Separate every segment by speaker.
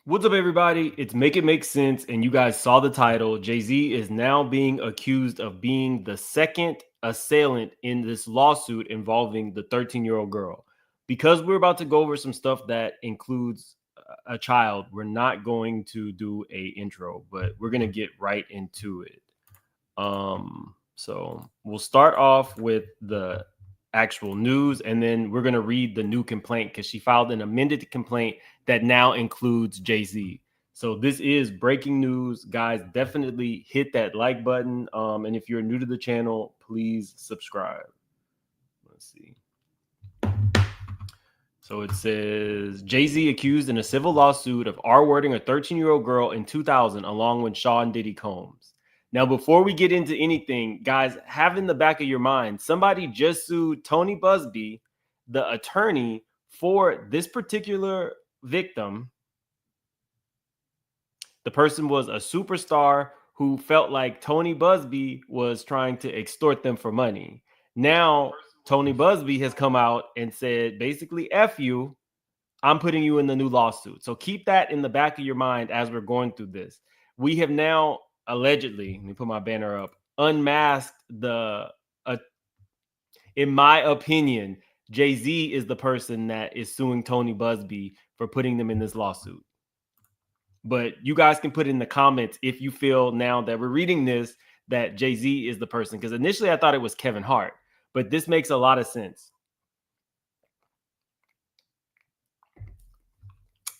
Speaker 1: What's up, everybody? It's Make It Make Sense, and you guys saw the title. Jay-Z is now being accused of being the second assailant in this lawsuit involving the 13-year-old girl. Because we're about to go over some stuff that includes a child, we're not going to do a intro, but we're going to get right into it. So we'll start off with the actual news, and then we're going to read the new complaint because she filed an amended complaint that now includes Jay-Z. So this is breaking news, guys. Definitely hit that like button. And if you're new to the channel, please subscribe. Let's see. So it says Jay-Z accused in a civil lawsuit of R-wording a 13-year-old girl in 2000 along with Sean Diddy Combs. Now, before we get into anything, guys, have in the back of your mind, somebody just sued Tony Busby, the attorney for this particular victim. The person was a superstar who felt like Tony Busby was trying to extort them for money. Now, Tony Busby has come out and said, basically, F you, I'm putting you in the new lawsuit. So keep that in the back of your mind as we're going through this. We have now allegedly, let me put my banner up, unmasked in my opinion, Jay-Z is the person that is suing Tony Busby for putting them in this lawsuit. But you guys can put in the comments if you feel now that we're reading this that Jay-Z is the person. Because initially I thought it was Kevin Hart, but this makes a lot of sense.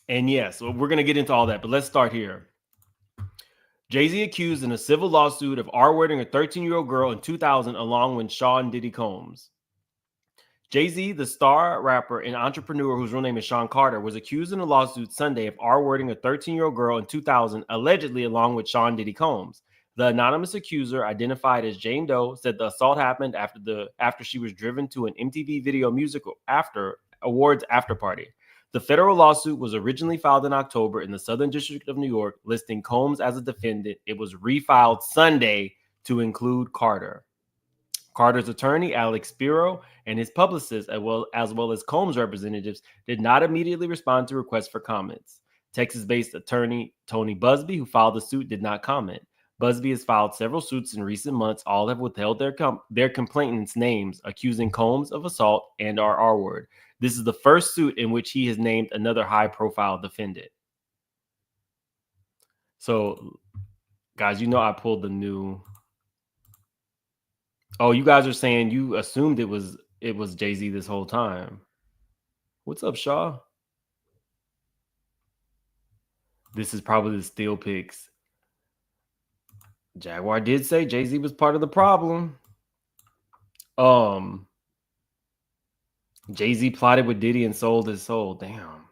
Speaker 1: And yes, so we're going to get into all that, but let's start here. Jay-Z accused in a civil lawsuit of R-wording a 13-year-old girl in 2000 along with Sean Diddy Combs. Jay-Z, the star rapper and entrepreneur whose real name is Sean Carter, was accused in a lawsuit Sunday of R-wording a 13-year-old girl in 2000, allegedly along with Sean Diddy Combs. The anonymous accuser, identified as Jane Doe, said the assault happened after she was driven to an MTV Video Music Awards after party. The federal lawsuit was originally filed in October in the Southern District of New York, listing Combs as a defendant. It was refiled Sunday to include Carter. Carter's attorney, Alex Spiro, and his publicist, as well as Combs' representatives, did not immediately respond to requests for comments. Texas-based attorney Tony Busby, who filed the suit, did not comment. Busby has filed several suits in recent months. All have withheld their complainants' names, accusing Combs of assault and our R-word. This is the first suit in which he has named another high-profile defendant. So, guys, you know I pulled the new... Oh, you guys are saying you assumed it was Jay-Z this whole time. What's up, Shaw? This is probably the steel picks. Jaguar did say Jay-Z was part of the problem. Jay-Z plotted with Diddy and sold his soul. Damn.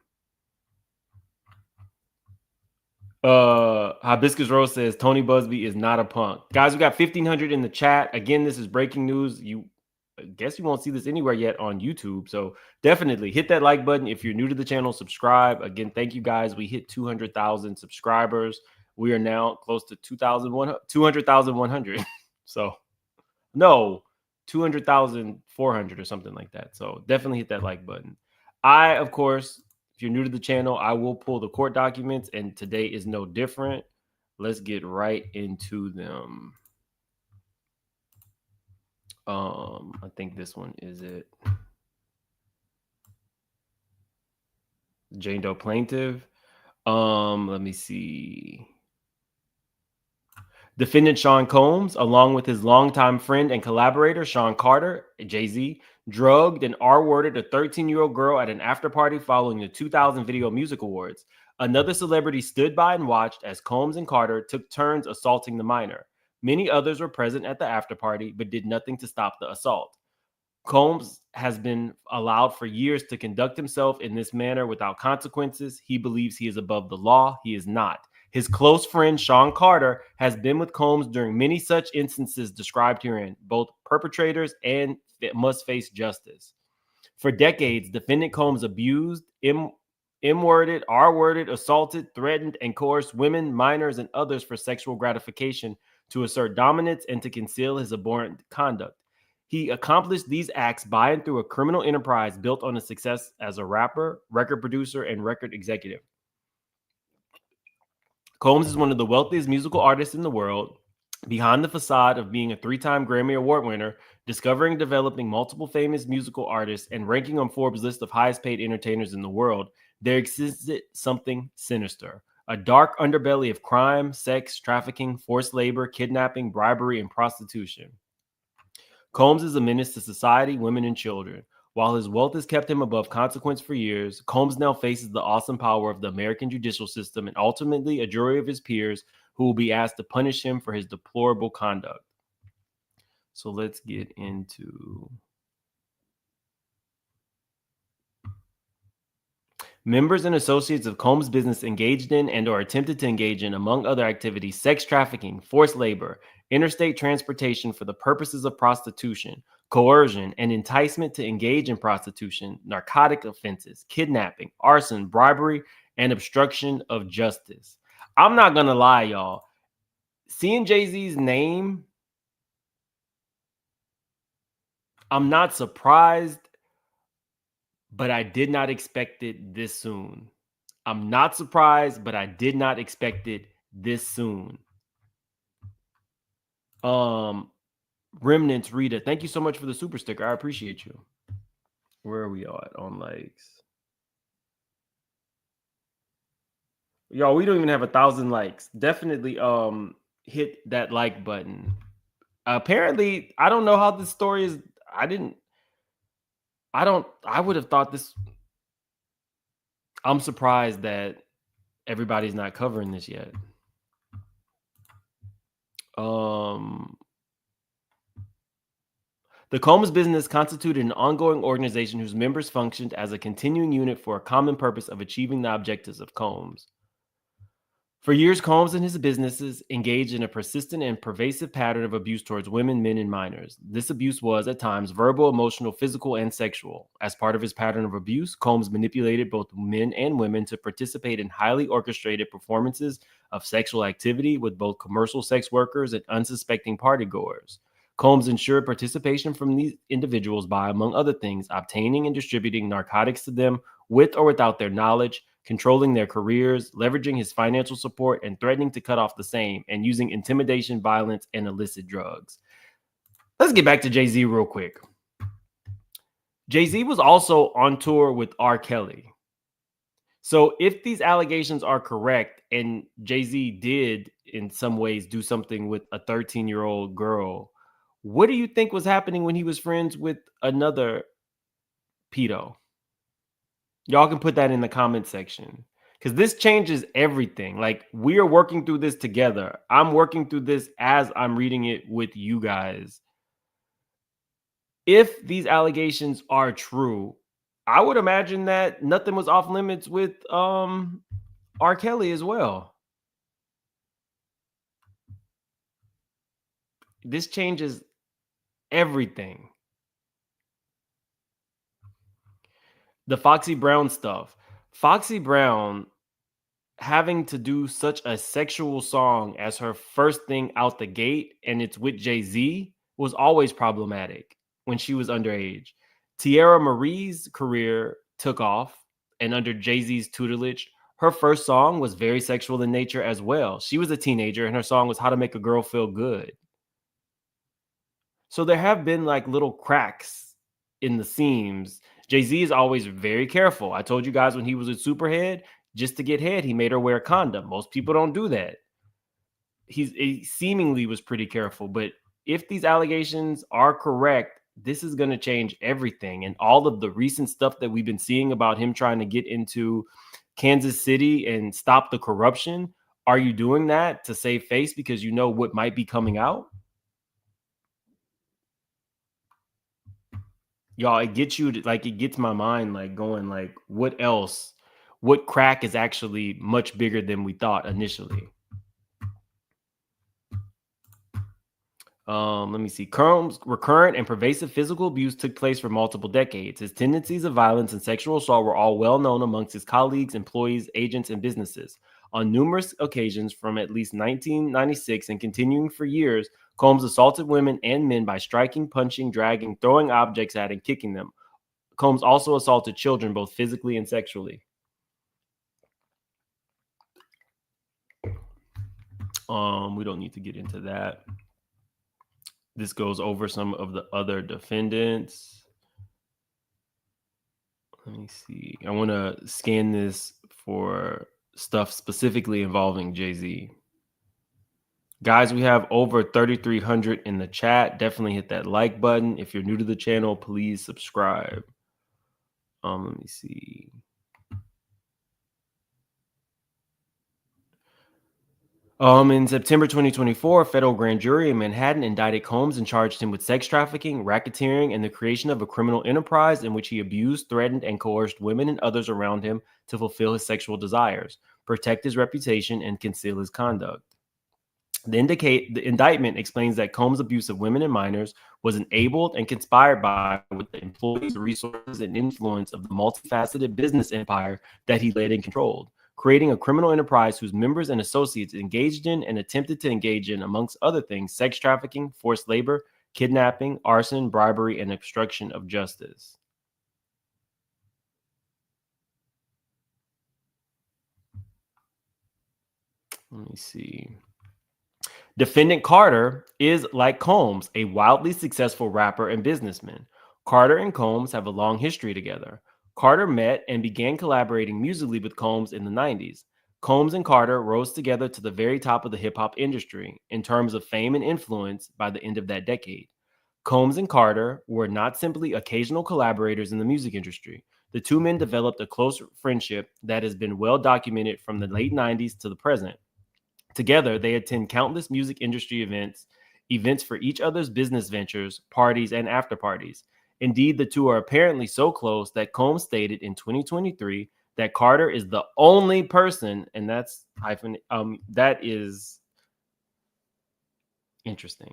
Speaker 1: Hibiscus Rose says Tony Busby is not a punk. Guys, we got 1,500 in the chat. Again, this is breaking news. I guess you won't see this anywhere yet on YouTube. So definitely hit that like button. If you're new to the channel, subscribe. Again, thank you guys. We hit 200,000 subscribers. We are now close to 200,100. So no, 200,400 or something like that. So definitely hit that like button. Of course, if you're new to the channel, I will pull the court documents, and today is no different. Let's get right into them. I think this one is it. Jane Doe plaintiff. Let me see. Defendant Sean Combs, along with his longtime friend and collaborator Sean Carter, Jay-Z, drugged and R-worded a 13-year-old girl at an after party following the 2000 Video Music Awards. Another celebrity stood by and watched as Combs and Carter took turns assaulting the minor. Many others were present at the after party, but did nothing to stop the assault. Combs has been allowed for years to conduct himself in this manner without consequences. He believes he is above the law. He is not. His close friend, Sean Carter, has been with Combs during many such instances described herein. Both perpetrators and must face justice. For decades, defendant Combs abused, M-worded, R-worded, assaulted, threatened, and coerced women, minors, and others for sexual gratification, to assert dominance and to conceal his abhorrent conduct. He accomplished these acts by and through a criminal enterprise built on his success as a rapper, record producer, and record executive. Combs is one of the wealthiest musical artists in the world. Behind the facade of being a 3-time Grammy Award winner, discovering and developing multiple famous musical artists, and ranking on Forbes' list of highest paid entertainers in the world, there existed something sinister. A dark underbelly of crime, sex, trafficking, forced labor, kidnapping, bribery, and prostitution. Combs is a menace to society, women, and children. While his wealth has kept him above consequence for years, Combs now faces the awesome power of the American judicial system and ultimately a jury of his peers who will be asked to punish him for his deplorable conduct. So let's get into... Members and associates of Combs' business engaged in and or attempted to engage in, among other activities, sex trafficking, forced labor, interstate transportation for the purposes of prostitution, coercion, and enticement to engage in prostitution, narcotic offenses, kidnapping, arson, bribery, and obstruction of justice. I'm not going to lie, y'all. Seeing Jay-Z's name, I'm not surprised, but I did not expect it this soon. I'm not surprised, but I did not expect it this soon. Remnants Rita, thank you so much for the super sticker. I appreciate you. Where are we at on likes? Y'all, we don't even have 1,000 likes. Definitely hit that like button. Apparently, I don't know how this story is. I would have thought this. I'm surprised that everybody's not covering this yet. The Combs business constituted an ongoing organization whose members functioned as a continuing unit for a common purpose of achieving the objectives of Combs. For years, Combs and his businesses engaged in a persistent and pervasive pattern of abuse towards women, men, and minors. This abuse was, at times, verbal, emotional, physical, and sexual. As part of his pattern of abuse, Combs manipulated both men and women to participate in highly orchestrated performances of sexual activity with both commercial sex workers and unsuspecting partygoers. Combs ensured participation from these individuals by, among other things, obtaining and distributing narcotics to them with or without their knowledge, controlling their careers, leveraging his financial support, and threatening to cut off the same, and using intimidation, violence, and illicit drugs. Let's get back to Jay-Z real quick. Jay-Z was also on tour with R. Kelly. So if these allegations are correct, and Jay-Z did in some ways do something with a 13-year-old girl, what do you think was happening when he was friends with another pedo? Y'all can put that in the comment section, because this changes everything. Like, we are working through this together. I'm working through this as I'm reading it with you guys. If these allegations are true, I would imagine that nothing was off limits with R. Kelly as well. This changes everything. The Foxy Brown stuff. Foxy Brown having to do such a sexual song as her first thing out the gate, and it's with Jay-Z, was always problematic when she was underage. Tierra Marie's career took off, and under Jay-Z's tutelage, her first song was very sexual in nature as well. She was a teenager, and her song was How to Make a Girl Feel Good. So there have been like little cracks in the seams. Jay-Z is always very careful. I told you guys when he was a Superhead, just to get head, he made her wear a condom. Most people don't do that. He seemingly was pretty careful, but if these allegations are correct, this is going to change everything. And all of the recent stuff that we've been seeing about him trying to get into Kansas City and stop the corruption, are you doing that to save face because you know what might be coming out? Y'all, it gets you to, like, it gets my mind like going like, what else? What crack is actually much bigger than we thought initially? Let me see. Combs' recurrent and pervasive physical abuse took place for multiple decades. His tendencies of violence and sexual assault were all well known amongst his colleagues, employees, agents, and businesses. On numerous occasions from at least 1996 and continuing for years, Combs assaulted women and men by striking, punching, dragging, throwing objects at, and kicking them. Combs also assaulted children both physically and sexually. We don't need to get into that. This goes over some of the other defendants. Let me see. I want to scan this for stuff specifically involving Jay-Z. Guys, we have over 3,300 in the chat. Definitely hit that like button. If you're new to the channel, please subscribe. Let me see. In September 2024, a federal grand jury in Manhattan indicted Combs and charged him with sex trafficking, racketeering, and the creation of a criminal enterprise in which he abused, threatened, and coerced women and others around him to fulfill his sexual desires, protect his reputation, and conceal his conduct. The indictment explains that Combs' abuse of women and minors was enabled and conspired by with the employees, resources, and influence of the multifaceted business empire that he led and controlled, creating a criminal enterprise whose members and associates engaged in and attempted to engage in, amongst other things, sex trafficking, forced labor, kidnapping, arson, bribery, and obstruction of justice. Let me see. Defendant Carter is, like Combs, a wildly successful rapper and businessman. Carter and Combs have a long history together. Carter met and began collaborating musically with Combs in the 90s. Combs and Carter rose together to the very top of the hip-hop industry in terms of fame and influence by the end of that decade. Combs and Carter were not simply occasional collaborators in the music industry. The two men developed a close friendship that has been well documented from the late 90s to the present. Together, they attend countless music industry events for each other's business ventures, parties, and after parties. Indeed, the two are apparently so close that Combs stated in 2023 that Carter is the only person, and that is interesting.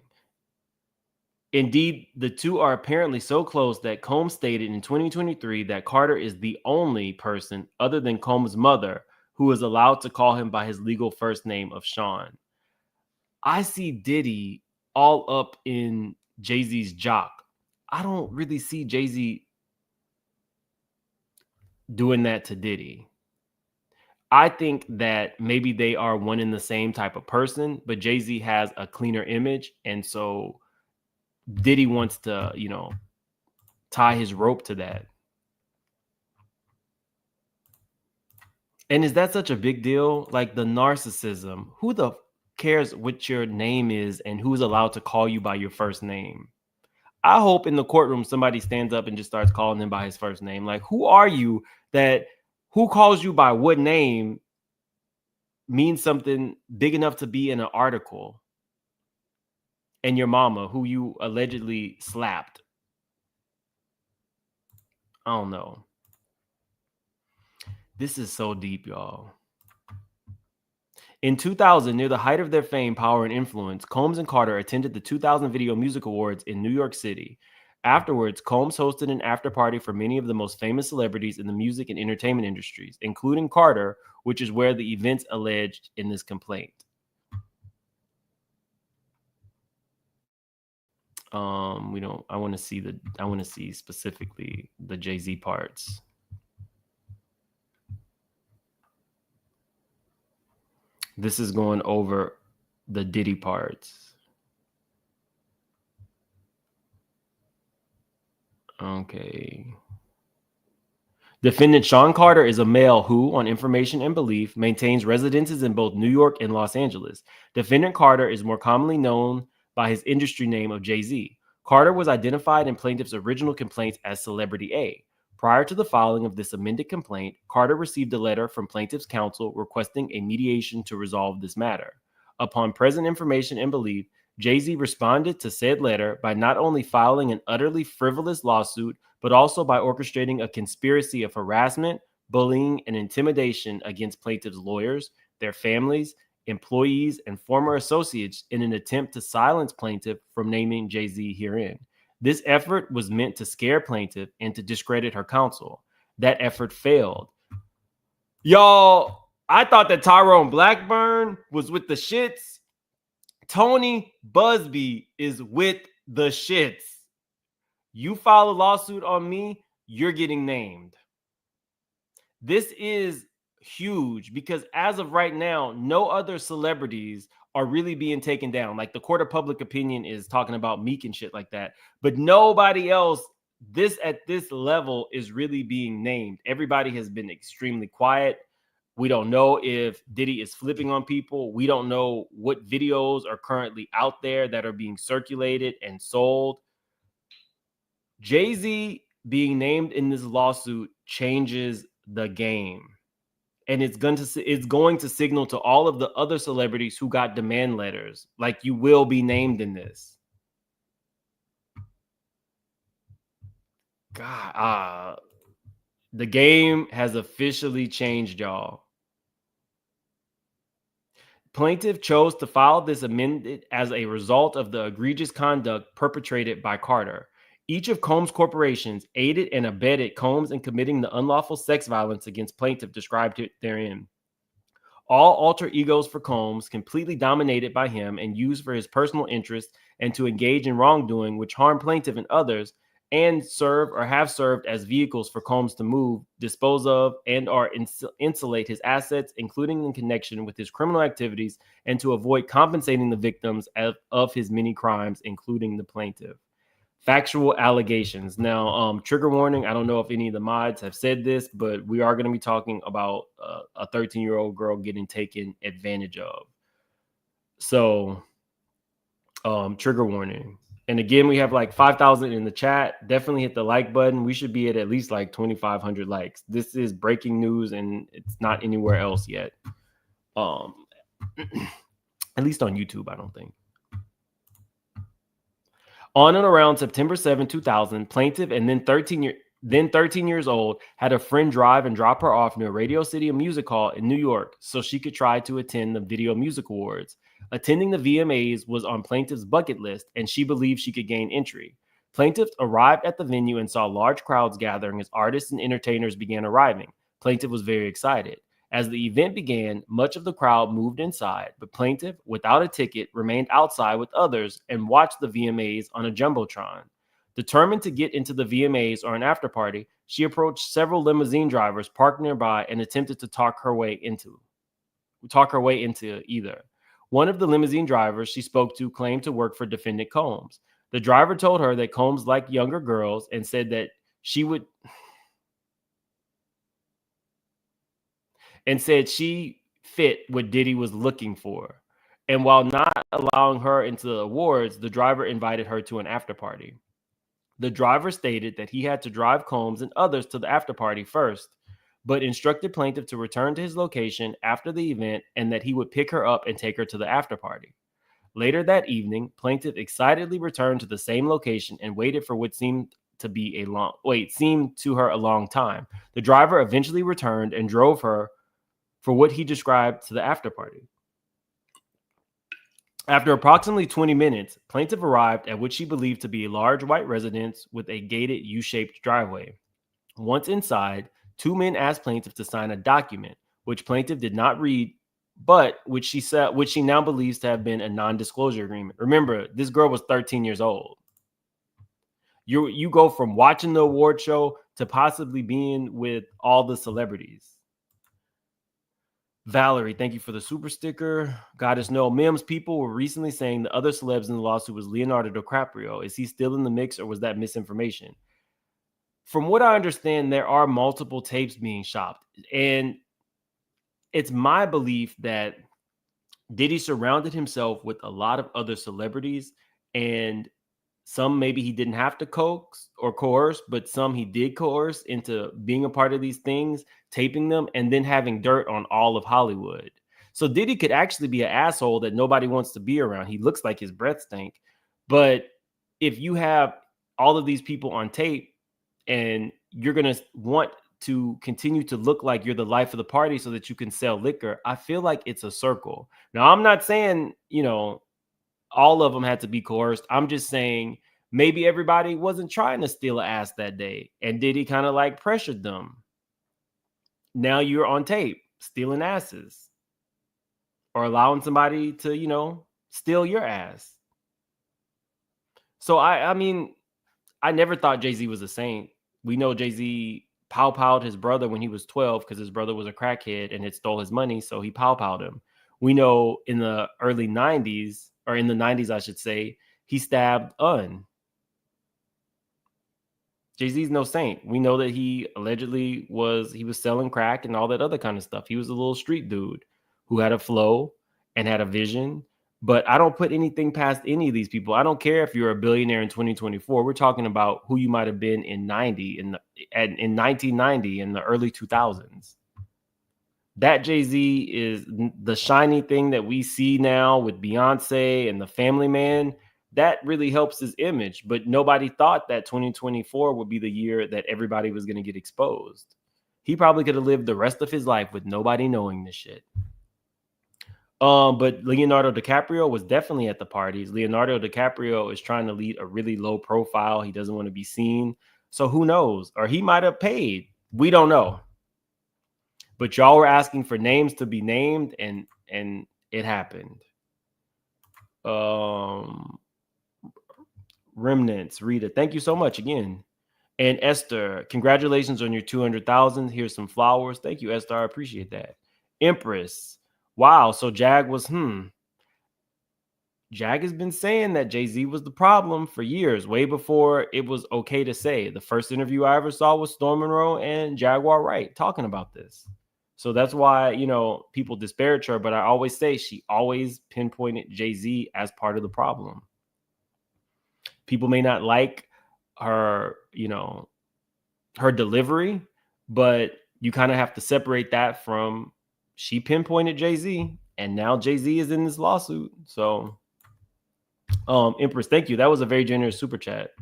Speaker 1: Indeed, the two are apparently so close that Combs stated in 2023 that Carter is the only person other than Combs' mother who is allowed to call him by his legal first name of Sean. I see Diddy all up in Jay-Z's jock. I don't really see Jay-Z doing that to Diddy. I think that maybe they are one and the same type of person, but Jay-Z has a cleaner image, and so Diddy wants to, tie his rope to that. And is that such a big deal? Like the narcissism. Who the cares what your name is and who's allowed to call you by your first name? I hope in the courtroom somebody stands up and just starts calling him by his first name. Like, who are you that who calls you by what name means something big enough to be in an article? And your mama, who you allegedly slapped. I don't know. This is so deep, y'all. In 2000, near the height of their fame, power, and influence, Combs and Carter attended the 2000 Video Music Awards in New York City. Afterwards, Combs hosted an after-party for many of the most famous celebrities in the music and entertainment industries, including Carter, which is where the events alleged in this complaint. I want to see specifically the Jay-Z parts. This is going over the Diddy parts. Okay. Defendant Sean Carter is a male who, on information and belief, maintains residences in both New York and Los Angeles. Defendant Carter is more commonly known by his industry name of Jay-Z. Carter was identified in plaintiff's original complaint as Celebrity A. Prior to the filing of this amended complaint, Carter received a letter from plaintiff's counsel requesting a mediation to resolve this matter. Upon present information and belief, Jay-Z responded to said letter by not only filing an utterly frivolous lawsuit, but also by orchestrating a conspiracy of harassment, bullying, and intimidation against plaintiffs' lawyers, their families, employees, and former associates in an attempt to silence plaintiff from naming Jay-Z herein. This effort was meant to scare plaintiff and to discredit her counsel. That effort failed. Y'all, I thought that Tyrone Blackburn was with the shits. Tony Busby is with the shits. You file a lawsuit on me, you're getting named. This is huge, because as of right now, no other celebrities are really being taken down. Like the court of public opinion is talking about Meek and shit like that, but nobody else this at this level is really being named. Everybody has been extremely quiet. We don't know if Diddy is flipping on people. We don't know what videos are currently out there that are being circulated and sold. Jay-Z being named in this lawsuit changes the game. And it's going to signal to all of the other celebrities who got demand letters, like, you will be named in this. God, the game has officially changed, y'all. Plaintiff chose to file this amendment as a result of the egregious conduct perpetrated by Carter. Each of Combs corporations aided and abetted Combs in committing the unlawful sex violence against plaintiff described therein. All alter egos for Combs, completely dominated by him and used for his personal interest and to engage in wrongdoing which harm plaintiff and others, and serve or have served as vehicles for Combs to move, dispose of, and or insulate his assets, including in connection with his criminal activities, and to avoid compensating the victims of his many crimes, including the plaintiff. Factual allegations. Now, trigger warning. I don't know if any of the mods have said this, but we are going to be talking about a 13-year-old girl getting taken advantage of. So, trigger warning. And again, we have like 5,000 in the chat. Definitely hit the like button. We should be at least like 2,500 likes. This is breaking news, and it's not anywhere else yet. At least on YouTube, I don't think. On and around September 7, 2000, plaintiff and then 13 years old had a friend drive and drop her off near Radio City Music Hall in New York so she could try to attend the Video Music Awards. Attending the VMAs was on plaintiff's bucket list, and she believed she could gain entry. Plaintiff arrived at the venue and saw large crowds gathering as artists and entertainers began arriving. Plaintiff was very excited. As the event began, much of the crowd moved inside, but plaintiff, without a ticket, remained outside with others and watched the VMAs on a jumbotron. Determined to get into the VMAs or an after party, she approached several limousine drivers parked nearby and attempted to talk her way into either. One of the limousine drivers she spoke to claimed to work for defendant Combs. The driver told her that Combs liked younger girls and said that she fit what Diddy was looking for. And while not allowing her into the awards, the driver invited her to an after party. The driver stated that he had to drive Combs and others to the after party first, but instructed plaintiff to return to his location after the event and that he would pick her up and take her to the after party. Later that evening, plaintiff excitedly returned to the same location and waited for what seemed to her a long time. The driver eventually returned and drove her for what he described to the after party. After approximately 20 minutes, plaintiff arrived at what she believed to be a large white residence with a gated U-shaped driveway. Once inside, two men asked plaintiff to sign a document, which plaintiff did not read, but which she now believes to have been a non-disclosure agreement. Remember, this girl was 13 years old. You go from watching the award show to possibly being with all the celebrities. Valerie, thank you for the super sticker. Goddess No Mims, people were recently saying the other celebs in the lawsuit was Leonardo DiCaprio. Is he still in the mix, or was that misinformation? From what I understand, there are multiple tapes being shopped. And it's my belief that Diddy surrounded himself with a lot of other celebrities, and some maybe he didn't have to coax or coerce, but some he did coerce into being a part of these things, taping them, and then having dirt on all of Hollywood. So Diddy could actually be an asshole that nobody wants to be around. He looks like his breath stink. But if you have all of these people on tape and you're going to want to continue to look like you're the life of the party so that you can sell liquor, I feel like it's a circle. Now, I'm not saying, all of them had to be coerced. I'm just saying maybe everybody wasn't trying to steal an ass that day, and Diddy kind of like pressured them. Now you're on tape stealing asses or allowing somebody to, steal your ass. So I mean, I never thought Jay-Z was a saint. We know Jay-Z pow-powed his brother when he was 12 because his brother was a crackhead and had stole his money, so he pow-powed him. We know in the early 90s, or in the 90s, I should say, he stabbed Un. Jay-Z's no saint. We know that he allegedly was selling crack and all that other kind of stuff. He was a little street dude who had a flow and had a vision. But I don't put anything past any of these people. I don't care if you're a billionaire in 2024. We're talking about who you might have been in 1990, in the early 2000s. That Jay-Z is the shiny thing that we see now with Beyonce and the Family Man. That really helps his image, but nobody thought that 2024 would be the year that everybody was going to get exposed. He probably could have lived the rest of his life with nobody knowing this shit. But Leonardo DiCaprio was definitely at the parties. Leonardo DiCaprio is trying to lead a really low profile. He doesn't want to be seen. So who knows? Or he might have paid. We don't know. But y'all were asking for names to be named, and it happened. Remnants, Rita, thank you so much again. And Esther, congratulations on your 200,000. Here's some flowers. Thank you, Esther. I appreciate that. Empress, wow. So Jag was, Jag has been saying that Jay-Z was the problem for years, way before it was okay to say. The first interview I ever saw was Storm Monroe and Jaguar Wright talking about this. So that's why, people disparage her. But I always say she always pinpointed Jay-Z as part of the problem. People may not like her, her delivery, but you kind of have to separate that from she pinpointed Jay-Z, and now Jay-Z is in this lawsuit. So, Empress, thank you. That was a very generous super chat.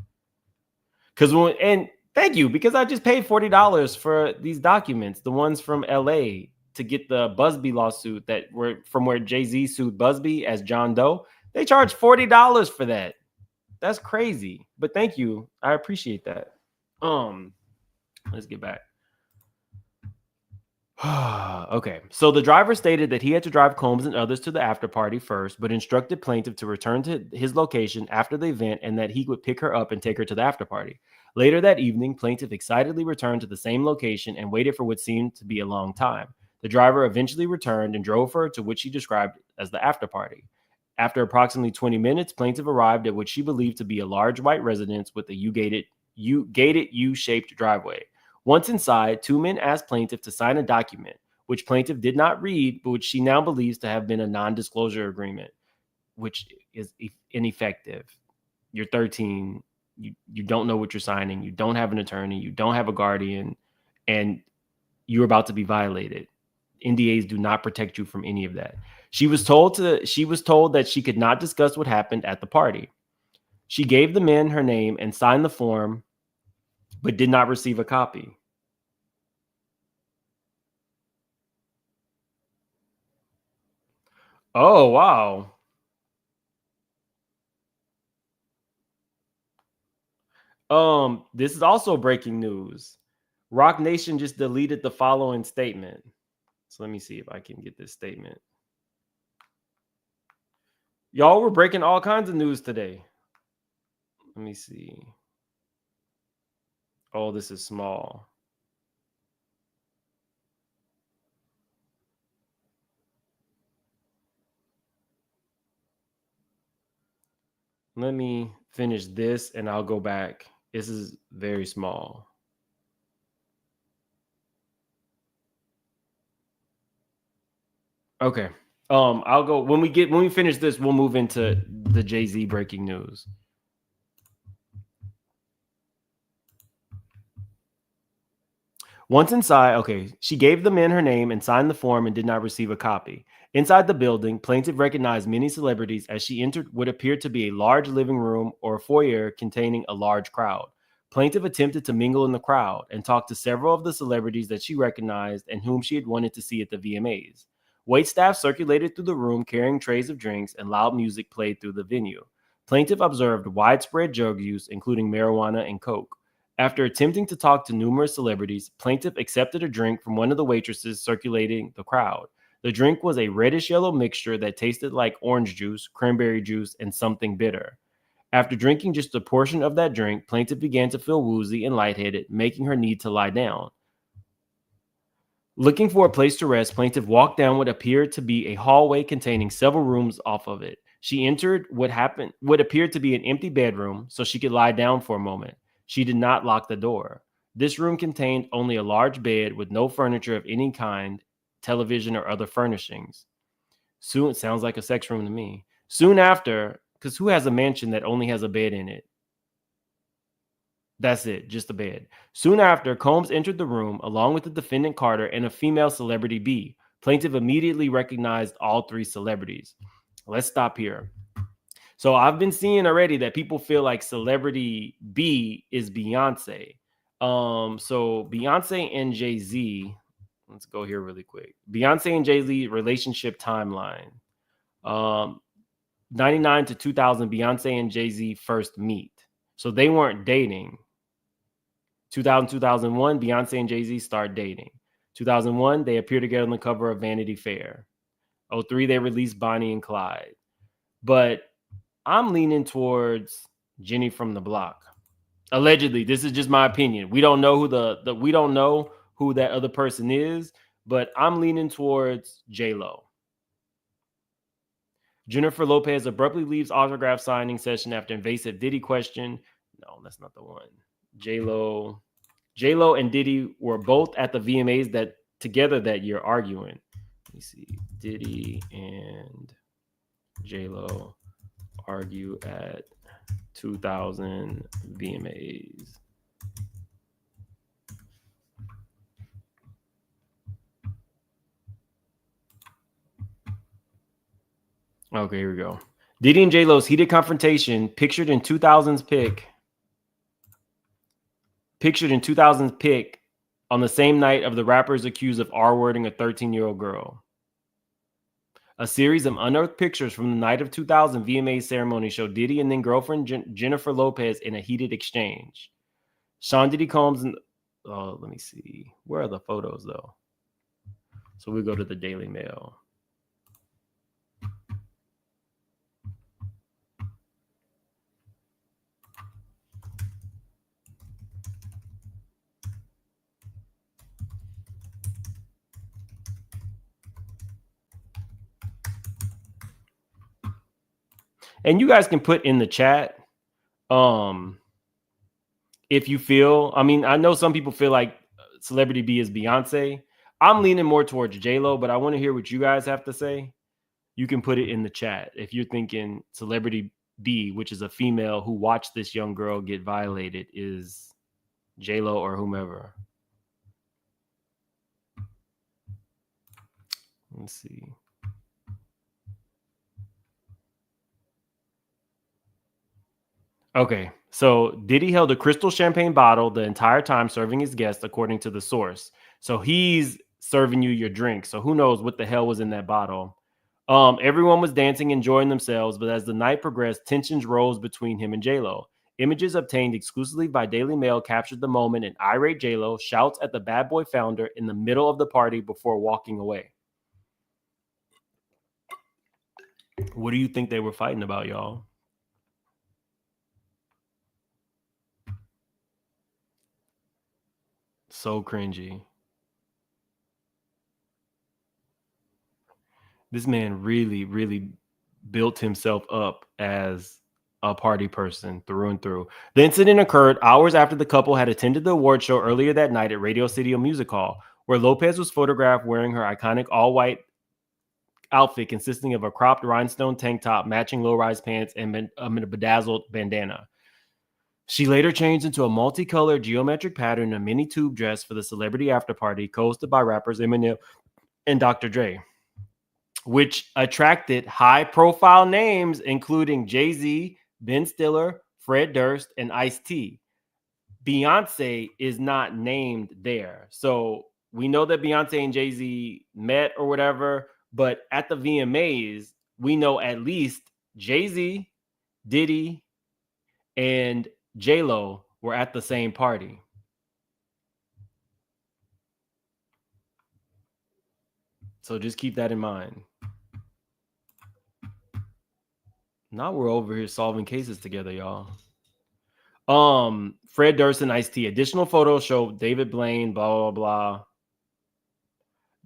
Speaker 1: And thank you, because I just paid $40 for these documents, the ones from LA, to get the Busbee lawsuit that were from where Jay-Z sued Busbee as John Doe. They charged $40 for that. That's crazy. But thank you. I appreciate that. Let's get back. Okay. So the driver stated that he had to drive Combs and others to the after party first, but instructed plaintiff to return to his location after the event and that he would pick her up and take her to the after party. Later that evening, plaintiff excitedly returned to the same location and waited for what seemed to be a long time. The driver eventually returned and drove her to what she described as the after party. After approximately 20 minutes, plaintiff arrived at what she believed to be a large white residence with a gated U-shaped driveway. Once inside, two men asked plaintiff to sign a document, which plaintiff did not read, but which she now believes to have been a non-disclosure agreement, which is ineffective. You're 13. You don't know what you're signing. You don't have an attorney. You don't have a guardian, and you're about to be violated. NDAs do not protect you from any of that. She was told that she could not discuss what happened at the party. She gave the men her name and signed the form, but did not receive a copy. Oh, wow. This is also breaking news. Rock Nation just deleted the following statement. So let me see if I can get this statement. Y'all were breaking all kinds of news today. Let me see. Oh, this is small. Let me finish this and I'll go back. This is very small. Okay. I'll go when we finish this, we'll move into the Jay-Z breaking news. Once inside, okay, she gave the men her name and signed the form and did not receive a copy. Inside the building, plaintiff recognized many celebrities as she entered what appeared to be a large living room or a foyer containing a large crowd. Plaintiff attempted to mingle in the crowd and talk to several of the celebrities that she recognized and whom she had wanted to see at the VMAs. Waitstaff circulated through the room carrying trays of drinks and loud music played through the venue. Plaintiff observed widespread drug use, including marijuana and coke. After attempting to talk to numerous celebrities, plaintiff accepted a drink from one of the waitresses circulating the crowd. The drink was a reddish-yellow mixture that tasted like orange juice, cranberry juice, and something bitter. After drinking just a portion of that drink, plaintiff began to feel woozy and lightheaded, making her need to lie down. Looking for a place to rest, plaintiff walked down what appeared to be a hallway containing several rooms off of it. She entered what appeared to be an empty bedroom so she could lie down for a moment. She did not lock the door. This room contained only a large bed with no furniture of any kind, television, or other furnishings. Soon, it sounds like a sex room to me. Soon after, because who has a mansion that only has a bed in it? That's it, just a bed. Soon after, Combs entered the room along with the defendant Carter and a female celebrity B. Plaintiff immediately recognized all three celebrities. Let's stop here. So I've been seeing already that people feel like celebrity B is Beyonce. So Beyonce and Jay-Z, let's go here really quick. Beyonce and Jay-Z relationship timeline. 99 to 2000, Beyonce and Jay-Z first meet. So they weren't dating. 2000, 2001, Beyonce and Jay-Z start dating. 2001, they appear together on the cover of Vanity Fair. 03, they released Bonnie and Clyde. But I'm leaning towards Jenny from the Block. Allegedly, this is just my opinion. We don't know who we don't know who that other person is, but I'm leaning towards J-Lo. Jennifer Lopez abruptly leaves autograph signing session after invasive Diddy question. No, that's not the one. J-Lo and Diddy were both at the VMAs together that year arguing. Let me see. Diddy and J-Lo argue at 2000 VMAs. Okay, here we go. Diddy and J-Lo's heated confrontation pictured in 2000's pic on the same night of the rappers accused of R-wording a 13-year-old girl. A series of unearthed pictures from the night of 2000 VMA ceremony show Diddy and then girlfriend Jennifer Lopez in a heated exchange. Sean Diddy Combs and let me see. Where are the photos though? So we go to the Daily Mail. And you guys can put in the chat if you feel, I mean, I know some people feel like celebrity B is Beyonce. I'm leaning more towards J-Lo, but I want to hear what you guys have to say. You can put it in the chat if you're thinking celebrity B, which is a female who watched this young girl get violated, is J-Lo or whomever. Let's see. Okay, so Diddy held a crystal champagne bottle the entire time serving his guests, according to the source. So he's serving you your drink. So who knows what the hell was in that bottle? Everyone was dancing, enjoying themselves, but as the night progressed, tensions rose between him and J-Lo. Images obtained exclusively by Daily Mail captured the moment an irate J-Lo shouts at the Bad Boy founder in the middle of the party before walking away. What do you think they were fighting about, y'all? So cringy. This man really, really built himself up as a party person through and through. The incident occurred hours after the couple had attended the award show earlier that night at Radio City Music Hall, where Lopez was photographed wearing her iconic all-white outfit consisting of a cropped rhinestone tank top, matching low-rise pants, and a bedazzled bandana. She later changed into a multicolored geometric pattern, a mini tube dress for the celebrity after party, hosted by rappers Eminem and Dr. Dre, which attracted high-profile names, including Jay-Z, Ben Stiller, Fred Durst, and Ice-T. Beyonce is not named there. So we know that Beyonce and Jay-Z met or whatever, but at the VMAs, we know at least Jay-Z, Diddy, and J-Lo were at the same party. So just keep that in mind. Now we're over here solving cases together, y'all. Fred Durst and Ice-T. Additional photos show David Blaine, blah, blah, blah.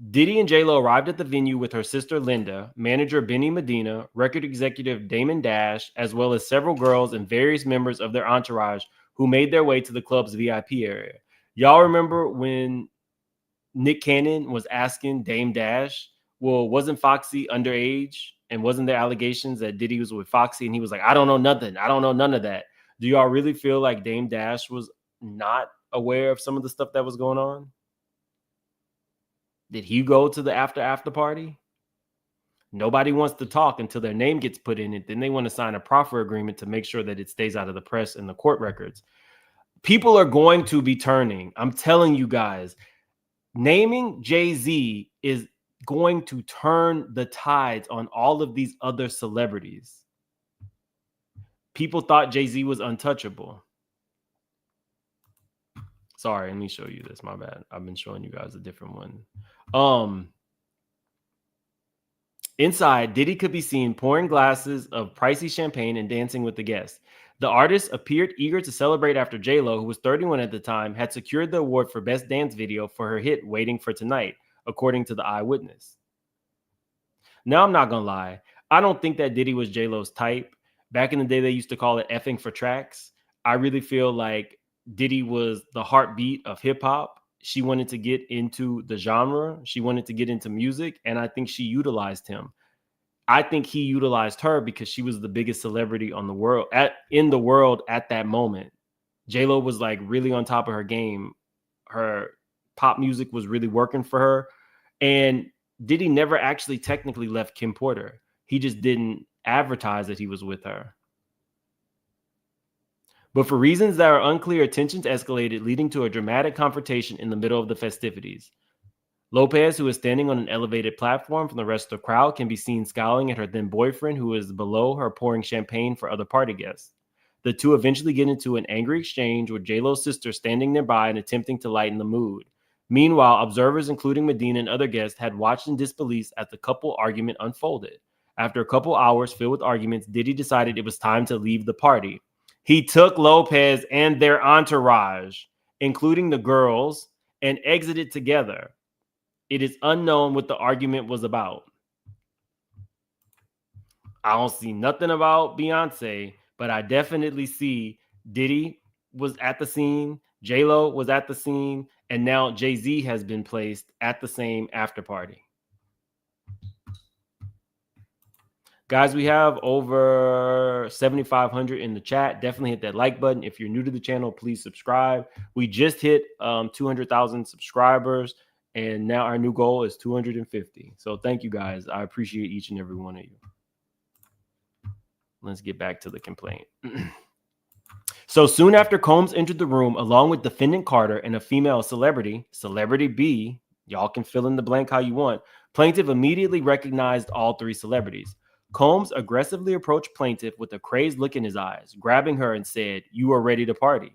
Speaker 1: Diddy and J-Lo arrived at the venue with her sister Linda, manager Benny Medina, record executive Damon Dash, as well as several girls and various members of their entourage who made their way to the club's VIP area. Y'all remember when Nick Cannon was asking Dame Dash, well, wasn't Foxy underage? And wasn't there allegations that Diddy was with Foxy? And he was like, I don't know nothing. I don't know none of that. Do y'all really feel like Dame Dash was not aware of some of the stuff that was going on? Did he go to the after party? Nobody wants to talk until their name gets put in it. Then they want to sign a proffer agreement to make sure that it stays out of the press and the court records. People are going to be turning. I'm telling you guys, naming Jay-Z is going to turn the tides on all of these other celebrities. People thought Jay-Z was untouchable. Sorry, let me show you this. My bad. I've been showing you guys a different one. Inside, Diddy could be seen pouring glasses of pricey champagne and dancing with the guests. The artist appeared eager to celebrate after J-Lo, who was 31 at the time, had secured the award for Best Dance Video for her hit Waiting for Tonight, according to the eyewitness. Now, I'm not going to lie. I don't think that Diddy was J-Lo's type. Back in the day, they used to call it effing for tracks. I really feel like Diddy was the heartbeat of hip-hop. She wanted to get into the genre. She wanted to get into music, and I think she utilized him. I think he utilized her because she was the biggest celebrity in the world at that moment. J-Lo was like really on top of her game. Her pop music was really working for her. And Diddy never actually technically left Kim Porter. He just didn't advertise that he was with her. But for reasons that are unclear, tensions escalated, leading to a dramatic confrontation in the middle of the festivities. Lopez, who is standing on an elevated platform from the rest of the crowd, can be seen scowling at her then boyfriend, who is below her pouring champagne for other party guests. The two eventually get into an angry exchange, with J-Lo's sister standing nearby and attempting to lighten the mood. Meanwhile, observers, including Medina and other guests, had watched in disbelief as the couple argument unfolded. After a couple hours filled with arguments, Diddy decided it was time to leave the party. He took Lopez and their entourage, including the girls, and exited together. It is unknown what the argument was about. I don't see nothing about Beyonce, but I definitely see Diddy was at the scene, J-Lo was at the scene, and now Jay-Z has been placed at the same after party. Guys, we have over 7,500 in the chat. Definitely hit that like button. If you're new to the channel, please subscribe. We just hit 200,000 subscribers, and now our new goal is 250. So thank you, guys. I appreciate each and every one of you. Let's get back to the complaint. So soon after Combs entered the room, along with defendant Carter and a female celebrity, Celebrity B, y'all can fill in the blank how you want, plaintiff immediately recognized all three celebrities. Combs aggressively approached plaintiff with a crazed look in his eyes, grabbing her and said, "You are ready to party."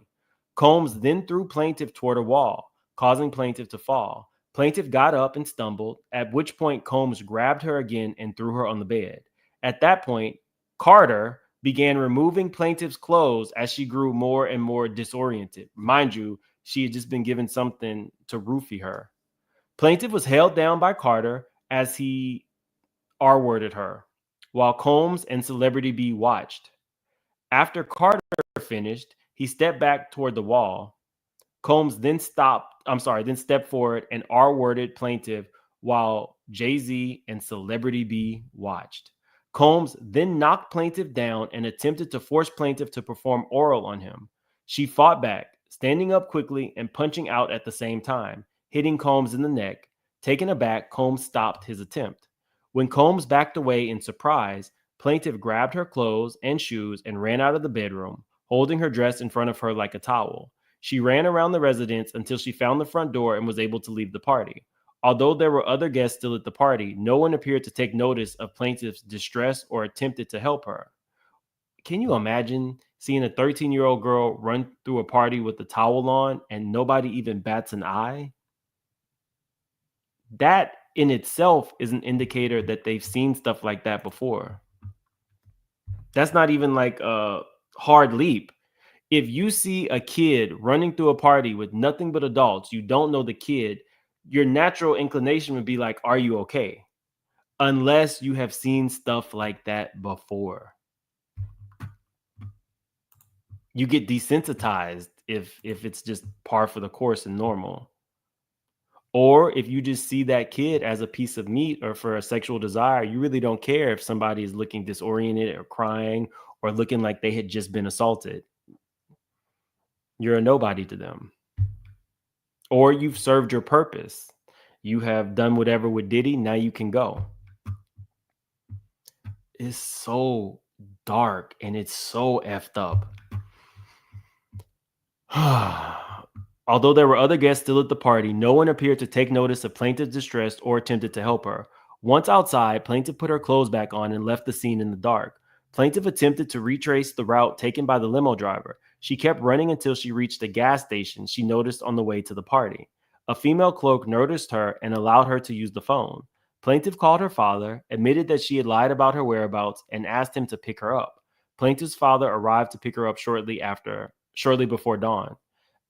Speaker 1: Combs then threw plaintiff toward a wall, causing plaintiff to fall. Plaintiff got up and stumbled, at which point Combs grabbed her again and threw her on the bed. At that point, Carter began removing plaintiff's clothes as she grew more and more disoriented. Mind you, she had just been given something to roofie her. Plaintiff was held down by Carter as he R-worded her, while Combs and Celebrity B watched. After Carter finished, he stepped back toward the wall. Combs then stepped forward and R-worded plaintiff while Jay-Z and Celebrity B watched. Combs then knocked plaintiff down and attempted to force plaintiff to perform oral on him. She fought back, standing up quickly and punching out at the same time, hitting Combs in the neck. Taken aback, Combs stopped his attempt. When Combs backed away in surprise, plaintiff grabbed her clothes and shoes and ran out of the bedroom, holding her dress in front of her like a towel. She ran around the residence until she found the front door and was able to leave the party. Although there were other guests still at the party, no one appeared to take notice of plaintiff's distress or attempted to help her. Can you imagine seeing a 13-year-old girl run through a party with a towel on and nobody even bats an eye? That in itself is an indicator that they've seen stuff like that before. That's not even like a hard leap. If you see a kid running through a party with nothing but adults, you don't know the kid, your natural inclination would be like, are you okay? Unless you have seen stuff like that before. You get desensitized if it's just par for the course and normal. Or if you just see that kid as a piece of meat or for a sexual desire, you really don't care if somebody is looking disoriented or crying or looking like they had just been assaulted. You're a nobody to them. Or you've served your purpose. You have done whatever with Diddy, now you can go. It's so dark and it's so effed up. Although there were other guests still at the party, no one appeared to take notice of plaintiff's distress or attempted to help her. Once outside, plaintiff put her clothes back on and left the scene in the dark. Plaintiff attempted to retrace the route taken by the limo driver. She kept running until she reached a gas station she noticed on the way to the party. A female clerk noticed her and allowed her to use the phone. Plaintiff called her father, admitted that she had lied about her whereabouts, and asked him to pick her up. Plaintiff's father arrived to pick her up shortly before dawn.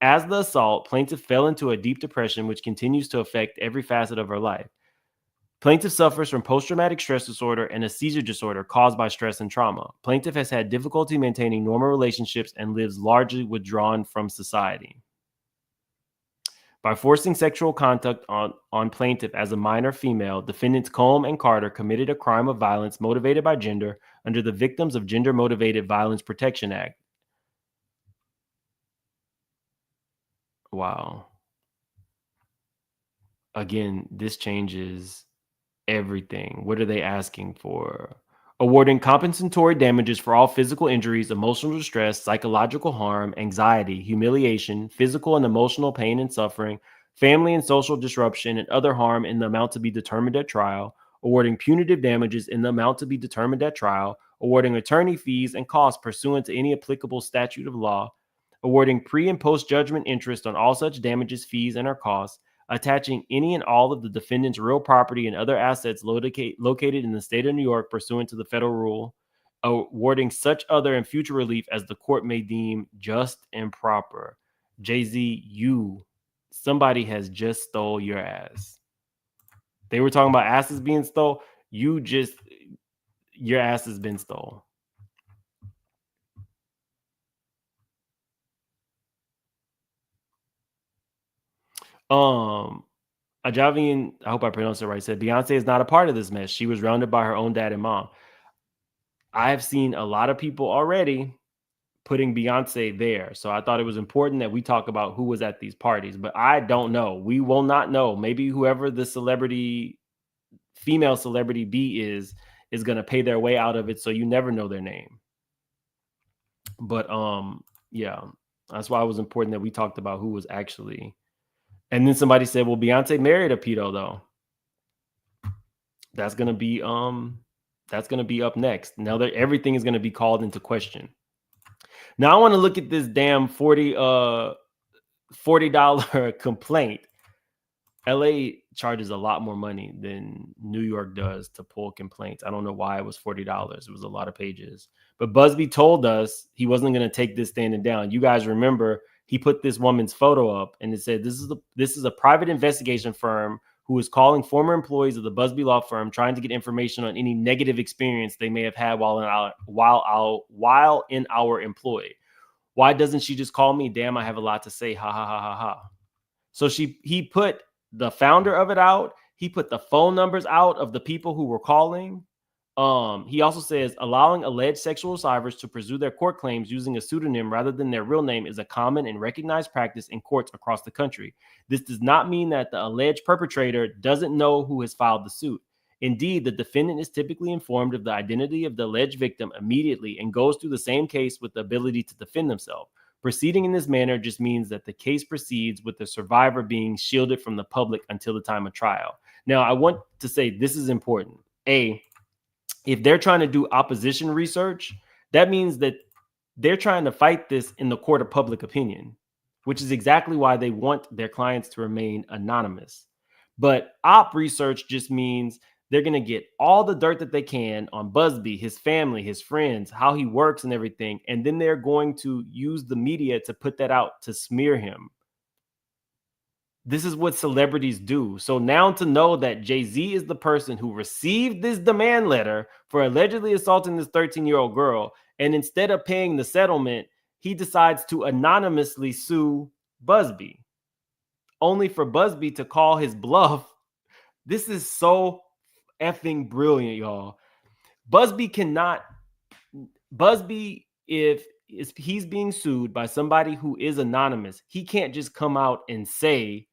Speaker 1: As the assault, plaintiff fell into a deep depression, which continues to affect every facet of her life. Plaintiff suffers from post-traumatic stress disorder and a seizure disorder caused by stress and trauma. Plaintiff has had difficulty maintaining normal relationships and lives largely withdrawn from society. By forcing sexual contact on plaintiff as a minor female, defendants Combe and Carter committed a crime of violence motivated by gender under the Victims of Gender-Motivated Violence Protection Act. Wow. Again, this changes everything. What are they asking for? Awarding compensatory damages for all physical injuries, emotional distress, psychological harm, anxiety, humiliation, physical and emotional pain and suffering, family and social disruption, and other harm in the amount to be determined at trial. Awarding punitive damages in the amount to be determined at trial. Awarding attorney fees and costs pursuant to any applicable statute of law. Awarding pre- and post-judgment interest on all such damages, fees, and or costs. Attaching any and all of the defendant's real property and other assets located in the state of New York pursuant to the federal rule, awarding such other and future relief as the court may deem just and proper. Jay-Z, somebody has just stole your ass. They were talking about asses being stole. Your ass has been stole. Ajavian, I hope I pronounced it right, said Beyonce is not a part of this mess. She was rounded by her own dad and mom. I have seen a lot of people already putting Beyonce there. So I thought it was important that we talk about who was at these parties, but I don't know. We will not know. Maybe whoever the female celebrity B is going to pay their way out of it. So you never know their name. But yeah, that's why it was important that we talked about who was actually. And then somebody said, well, Beyonce married a pedo though. That's going to be up next. Now that everything is going to be called into question. Now I want to look at this damn $40 complaint. LA charges a lot more money than New York does to pull complaints. I don't know why it was $40. It was a lot of pages. But Busbee told us he wasn't going to take this standing down. You guys remember he put this woman's photo up and it said, this is a private investigation firm who is calling former employees of the Busbee law firm trying to get information on any negative experience they may have had while in our employ. Why doesn't she just call me? Damn, I have a lot to say. Ha ha ha ha ha. So he put the founder of it out. He put the phone numbers out of the people who were calling. He also says allowing alleged sexual survivors to pursue their court claims using a pseudonym rather than their real name is a common and recognized practice in courts across the country. This does not mean that the alleged perpetrator doesn't know who has filed the suit. Indeed, the defendant is typically informed of the identity of the alleged victim immediately and goes through the same case with the ability to defend themselves. Proceeding in this manner just means that the case proceeds with the survivor being shielded from the public until the time of trial. Now, I want to say this is important. If they're trying to do opposition research, that means that they're trying to fight this in the court of public opinion, which is exactly why they want their clients to remain anonymous. But op research just means they're going to get all the dirt that they can on Busbee, his family, his friends, how he works and everything. And then they're going to use the media to put that out to smear him. This is what celebrities do. So now to know that Jay-Z is the person who received this demand letter for allegedly assaulting this 13-year-old girl, and instead of paying the settlement, he decides to anonymously sue Busbee, only for Busbee to call his bluff. This is so effing brilliant, y'all. Busbee, if he's being sued by somebody who is anonymous, he can't just come out and say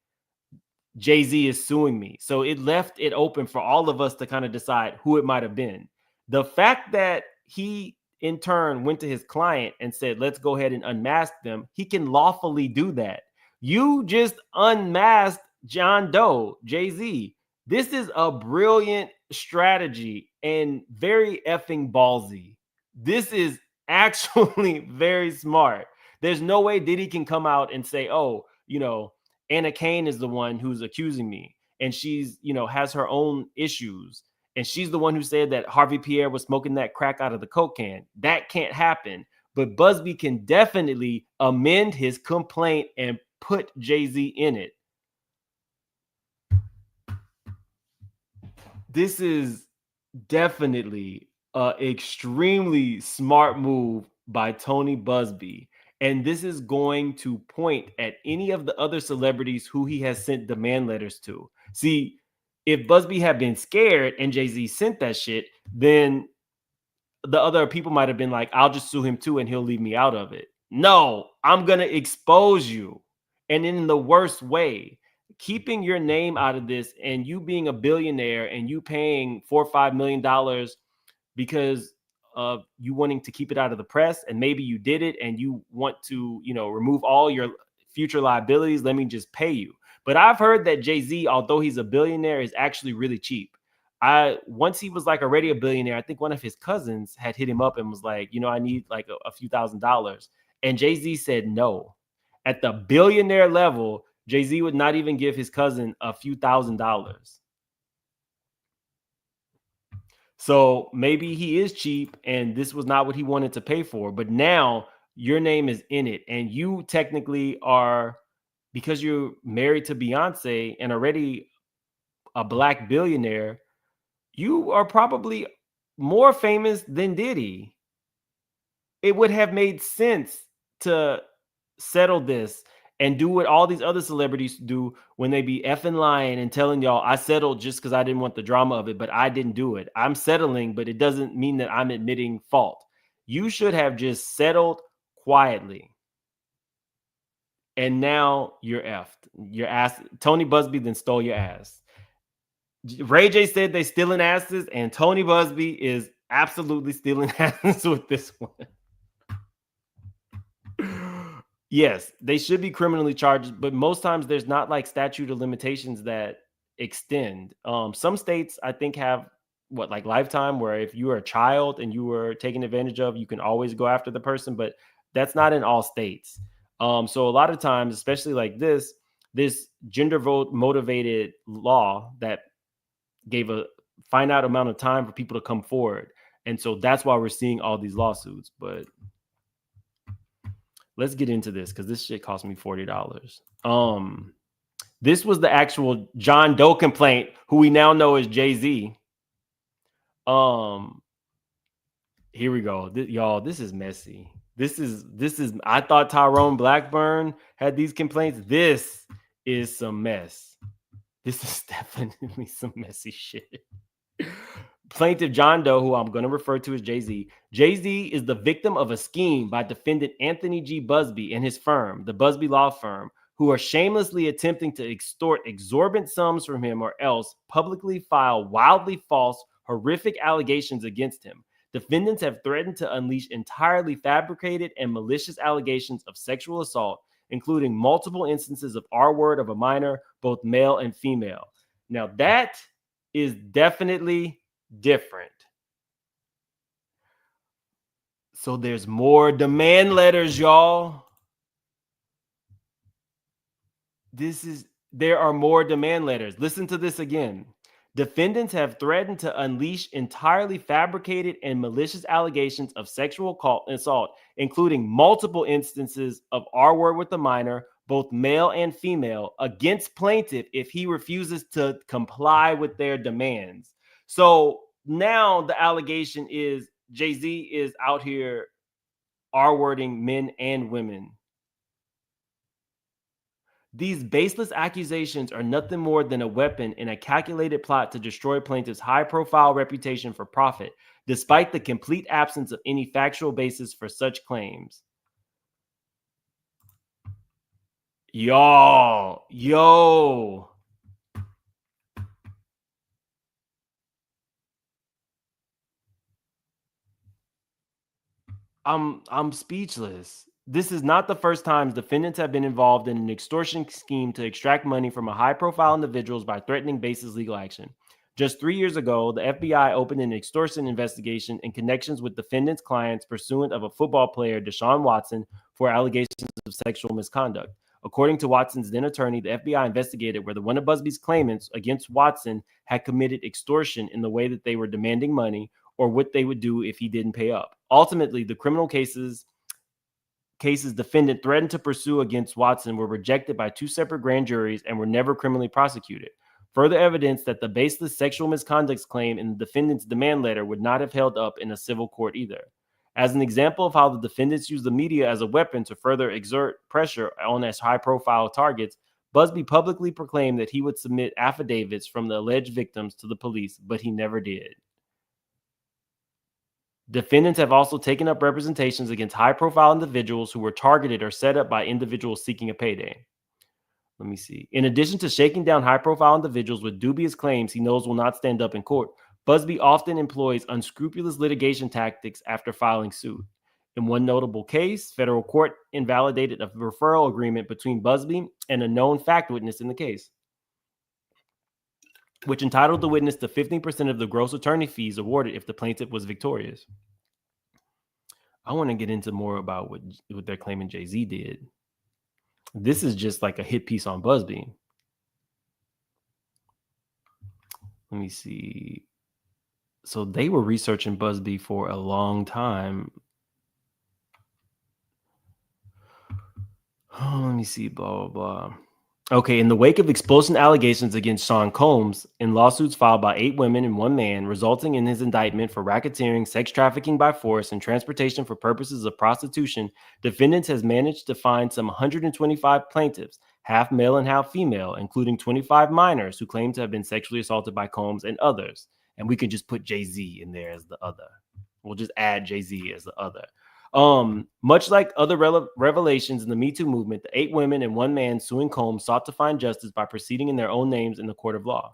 Speaker 1: Jay-Z is suing me. So it left it open for all of us to kind of decide who it might have been. The fact that he in turn went to his client and said, let's go ahead and unmask them, he can lawfully do that. You just unmasked John Doe, Jay-Z. This is a brilliant strategy and very effing ballsy. This is actually very smart. There's no way Diddy can come out and say, oh, Anna Kane is the one who's accusing me, and she's, has her own issues. And she's the one who said that Harvey Pierre was smoking that crack out of the Coke can. That can't happen. But Busbee can definitely amend his complaint and put Jay-Z in it. This is definitely an extremely smart move by Tony Busbee. And this is going to point at any of the other celebrities who he has sent demand letters to. See, if Busbee had been scared and Jay-Z sent that shit, then the other people might have been like, I'll just sue him too and he'll leave me out of it. No, I'm going to expose you. And in the worst way, keeping your name out of this and you being a billionaire and you paying $4 or $5 million because of you wanting to keep it out of the press, and maybe you did it and you want to, remove all your future liabilities. Let me just pay you. But I've heard that Jay-Z, although he's a billionaire, is actually really cheap. Once he was like already a billionaire, I think one of his cousins had hit him up and was like, I need like a few $1,000s. And Jay-Z said no. At the billionaire level, Jay-Z would not even give his cousin a few $1,000s. So maybe he is cheap and this was not what he wanted to pay for. But now your name is in it. And you technically are, because you're married to Beyonce and already a black billionaire, you are probably more famous than Diddy. It would have made sense to settle this and do what all these other celebrities do when they be effing lying and telling y'all, I settled just because I didn't want the drama of it, but I didn't do it. I'm settling, but it doesn't mean that I'm admitting fault. You should have just settled quietly. And now you're effed. Your ass, Tony Busbee then stole your ass. Ray J said they stealing asses, and Tony Busbee is absolutely stealing asses with this one. Yes, they should be criminally charged, but most times there's not like statute of limitations that extend. Some states I think have like lifetime, where if you are a child and you were taken advantage of, you can always go after the person, but that's not in all states. So a lot of times, especially like this gender vote motivated law that gave a finite amount of time for people to come forward. And so that's why we're seeing all these lawsuits. But let's get into this because this shit cost me $40. This was the actual John Doe complaint, who we now know as Jay-Z. Here we go. Y'all, this is messy. This is I thought Tyrone Blackburn had these complaints. This is some mess. This is definitely some messy shit. Plaintiff John Doe, who I'm going to refer to as Jay-Z. Jay-Z is the victim of a scheme by defendant Anthony G. Busbee and his firm, the Busbee Law Firm, who are shamelessly attempting to extort exorbitant sums from him or else publicly file wildly false, horrific allegations against him. Defendants have threatened to unleash entirely fabricated and malicious allegations of sexual assault, including multiple instances of R-word of a minor, both male and female. Now that is definitely different. So there's more demand letters, y'all. There are more demand letters. Listen to this again. Defendants have threatened to unleash entirely fabricated and malicious allegations of sexual assault, including multiple instances of R-word with a minor, both male and female, against plaintiff if he refuses to comply with their demands. So now the allegation is Jay-Z is out here R-wording men and women. These baseless accusations are nothing more than a weapon in a calculated plot to destroy plaintiff's high-profile reputation for profit, despite the complete absence of any factual basis for such claims. Yo. I'm speechless. This is not the first time defendants have been involved in an extortion scheme to extract money from a high-profile individuals by threatening baseless legal action. Just 3 years ago, the FBI opened an extortion investigation in connections with defendants' clients pursuant of a football player, Deshaun Watson, for allegations of sexual misconduct. According to Watson's then attorney, the FBI investigated whether one of Busbee's claimants against Watson had committed extortion in the way that they were demanding money, or what they would do if he didn't pay up. Ultimately, the criminal cases defendant threatened to pursue against Watson were rejected by 2 separate grand juries and were never criminally prosecuted. Further evidence that the baseless sexual misconduct claim in the defendant's demand letter would not have held up in a civil court either. As an example of how the defendants use the media as a weapon to further exert pressure on as high-profile targets, Busbee publicly proclaimed that he would submit affidavits from the alleged victims to the police, but he never did. Defendants have also taken up representations against high-profile individuals who were targeted or set up by individuals seeking a payday. Let me see. In addition to shaking down high-profile individuals with dubious claims he knows will not stand up in court, Busbee often employs unscrupulous litigation tactics after filing suit. In one notable case, federal court invalidated a referral agreement between Busbee and a known fact witness in the case, which entitled the witness to 15% of the gross attorney fees awarded if the plaintiff was victorious. I want to get into more about what they're claiming Jay-Z did. This is just like a hit piece on Busbee. Let me see. So they were researching Busbee for a long time. Oh, let me see, blah, blah, blah. Okay, in the wake of explosive allegations against Sean Combs in lawsuits filed by 8 women and 1 man, resulting in his indictment for racketeering, sex trafficking by force, and transportation for purposes of prostitution, defendants has managed to find some 125 plaintiffs, half male and half female, including 25 minors who claim to have been sexually assaulted by Combs and others. And we could just put Jay-Z in there as the other. We'll just add Jay-Z as the other. Much like other revelations in the Me Too movement, the 8 women and 1 man suing Combs sought to find justice by proceeding in their own names in the court of law.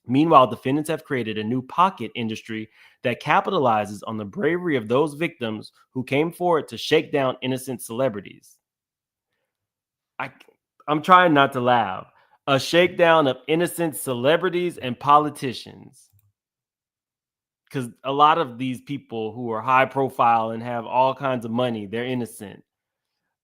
Speaker 1: Meanwhile, defendants have created a new pocket industry that capitalizes on the bravery of those victims who came forward to shake down innocent celebrities. I'm trying not to laugh. A shakedown of innocent celebrities and politicians. Because a lot of these people who are high profile and have all kinds of money, they're innocent.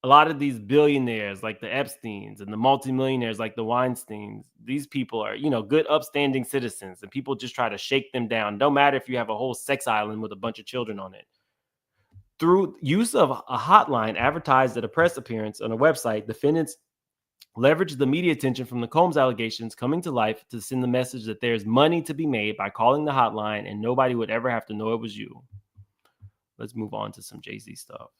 Speaker 1: A lot of these billionaires like the Epsteins and the multimillionaires like the Weinsteins, these people are, good upstanding citizens, and people just try to shake them down. No matter if you have a whole sex island with a bunch of children on it. Through use of a hotline advertised at a press appearance on a website, defendants leveraged the media attention from the Combs allegations coming to life to send the message that there's money to be made by calling the hotline and nobody would ever have to know it was you. Let's move on to some Jay-Z stuff.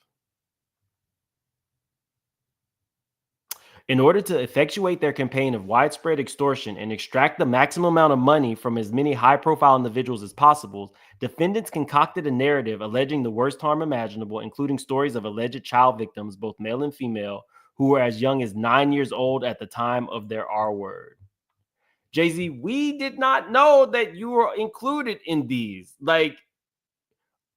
Speaker 1: In order to effectuate their campaign of widespread extortion and extract the maximum amount of money from as many high-profile individuals as possible, defendants concocted a narrative alleging the worst harm imaginable, including stories of alleged child victims, both male and female, who were as young as 9 years old at the time of their R word. Jay-Z, we did not know that you were included in these. Like,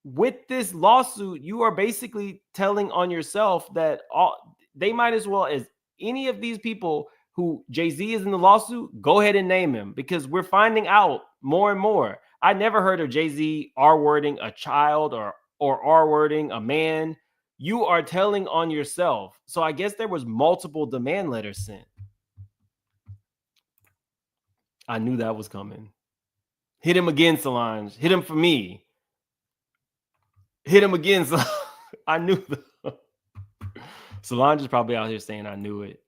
Speaker 1: with this lawsuit, you are basically telling on yourself that they might as well as any of these people who Jay-Z is in the lawsuit, go ahead and name him, because we're finding out more and more. I never heard of Jay-Z R-wording a child or R-wording a man. You are telling on yourself. So I guess there was multiple demand letters sent. I knew that was coming. Hit him again, Solange. Hit him for me. Hit him again. I knew Solange is probably out here saying I knew it.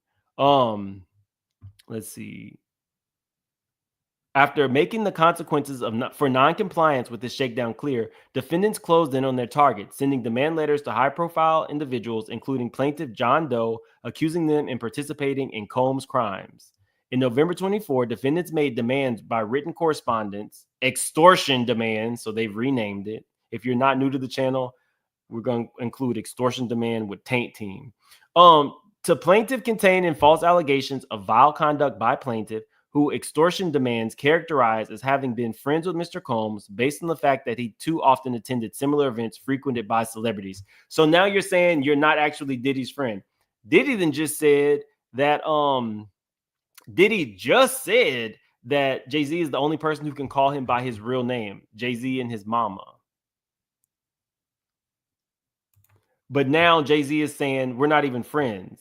Speaker 1: Let's see. After making the consequences for non-compliance with this shakedown clear, defendants closed in on their target, sending demand letters to high-profile individuals, including plaintiff John Doe, accusing them in participating in Combs' crimes. In November 24, defendants made demands by written correspondence, extortion demands, so they've renamed it. If you're not new to the channel, we're going to include extortion demand with Taint Team. To plaintiff containing false allegations of vile conduct by plaintiff, who extortion demands characterized as having been friends with Mr. Combs based on the fact that he too often attended similar events frequented by celebrities. So now you're saying you're not actually Diddy's friend. Diddy then just said that Jay-Z is the only person who can call him by his real name, Jay-Z and his mama. But now Jay-Z is saying we're not even friends.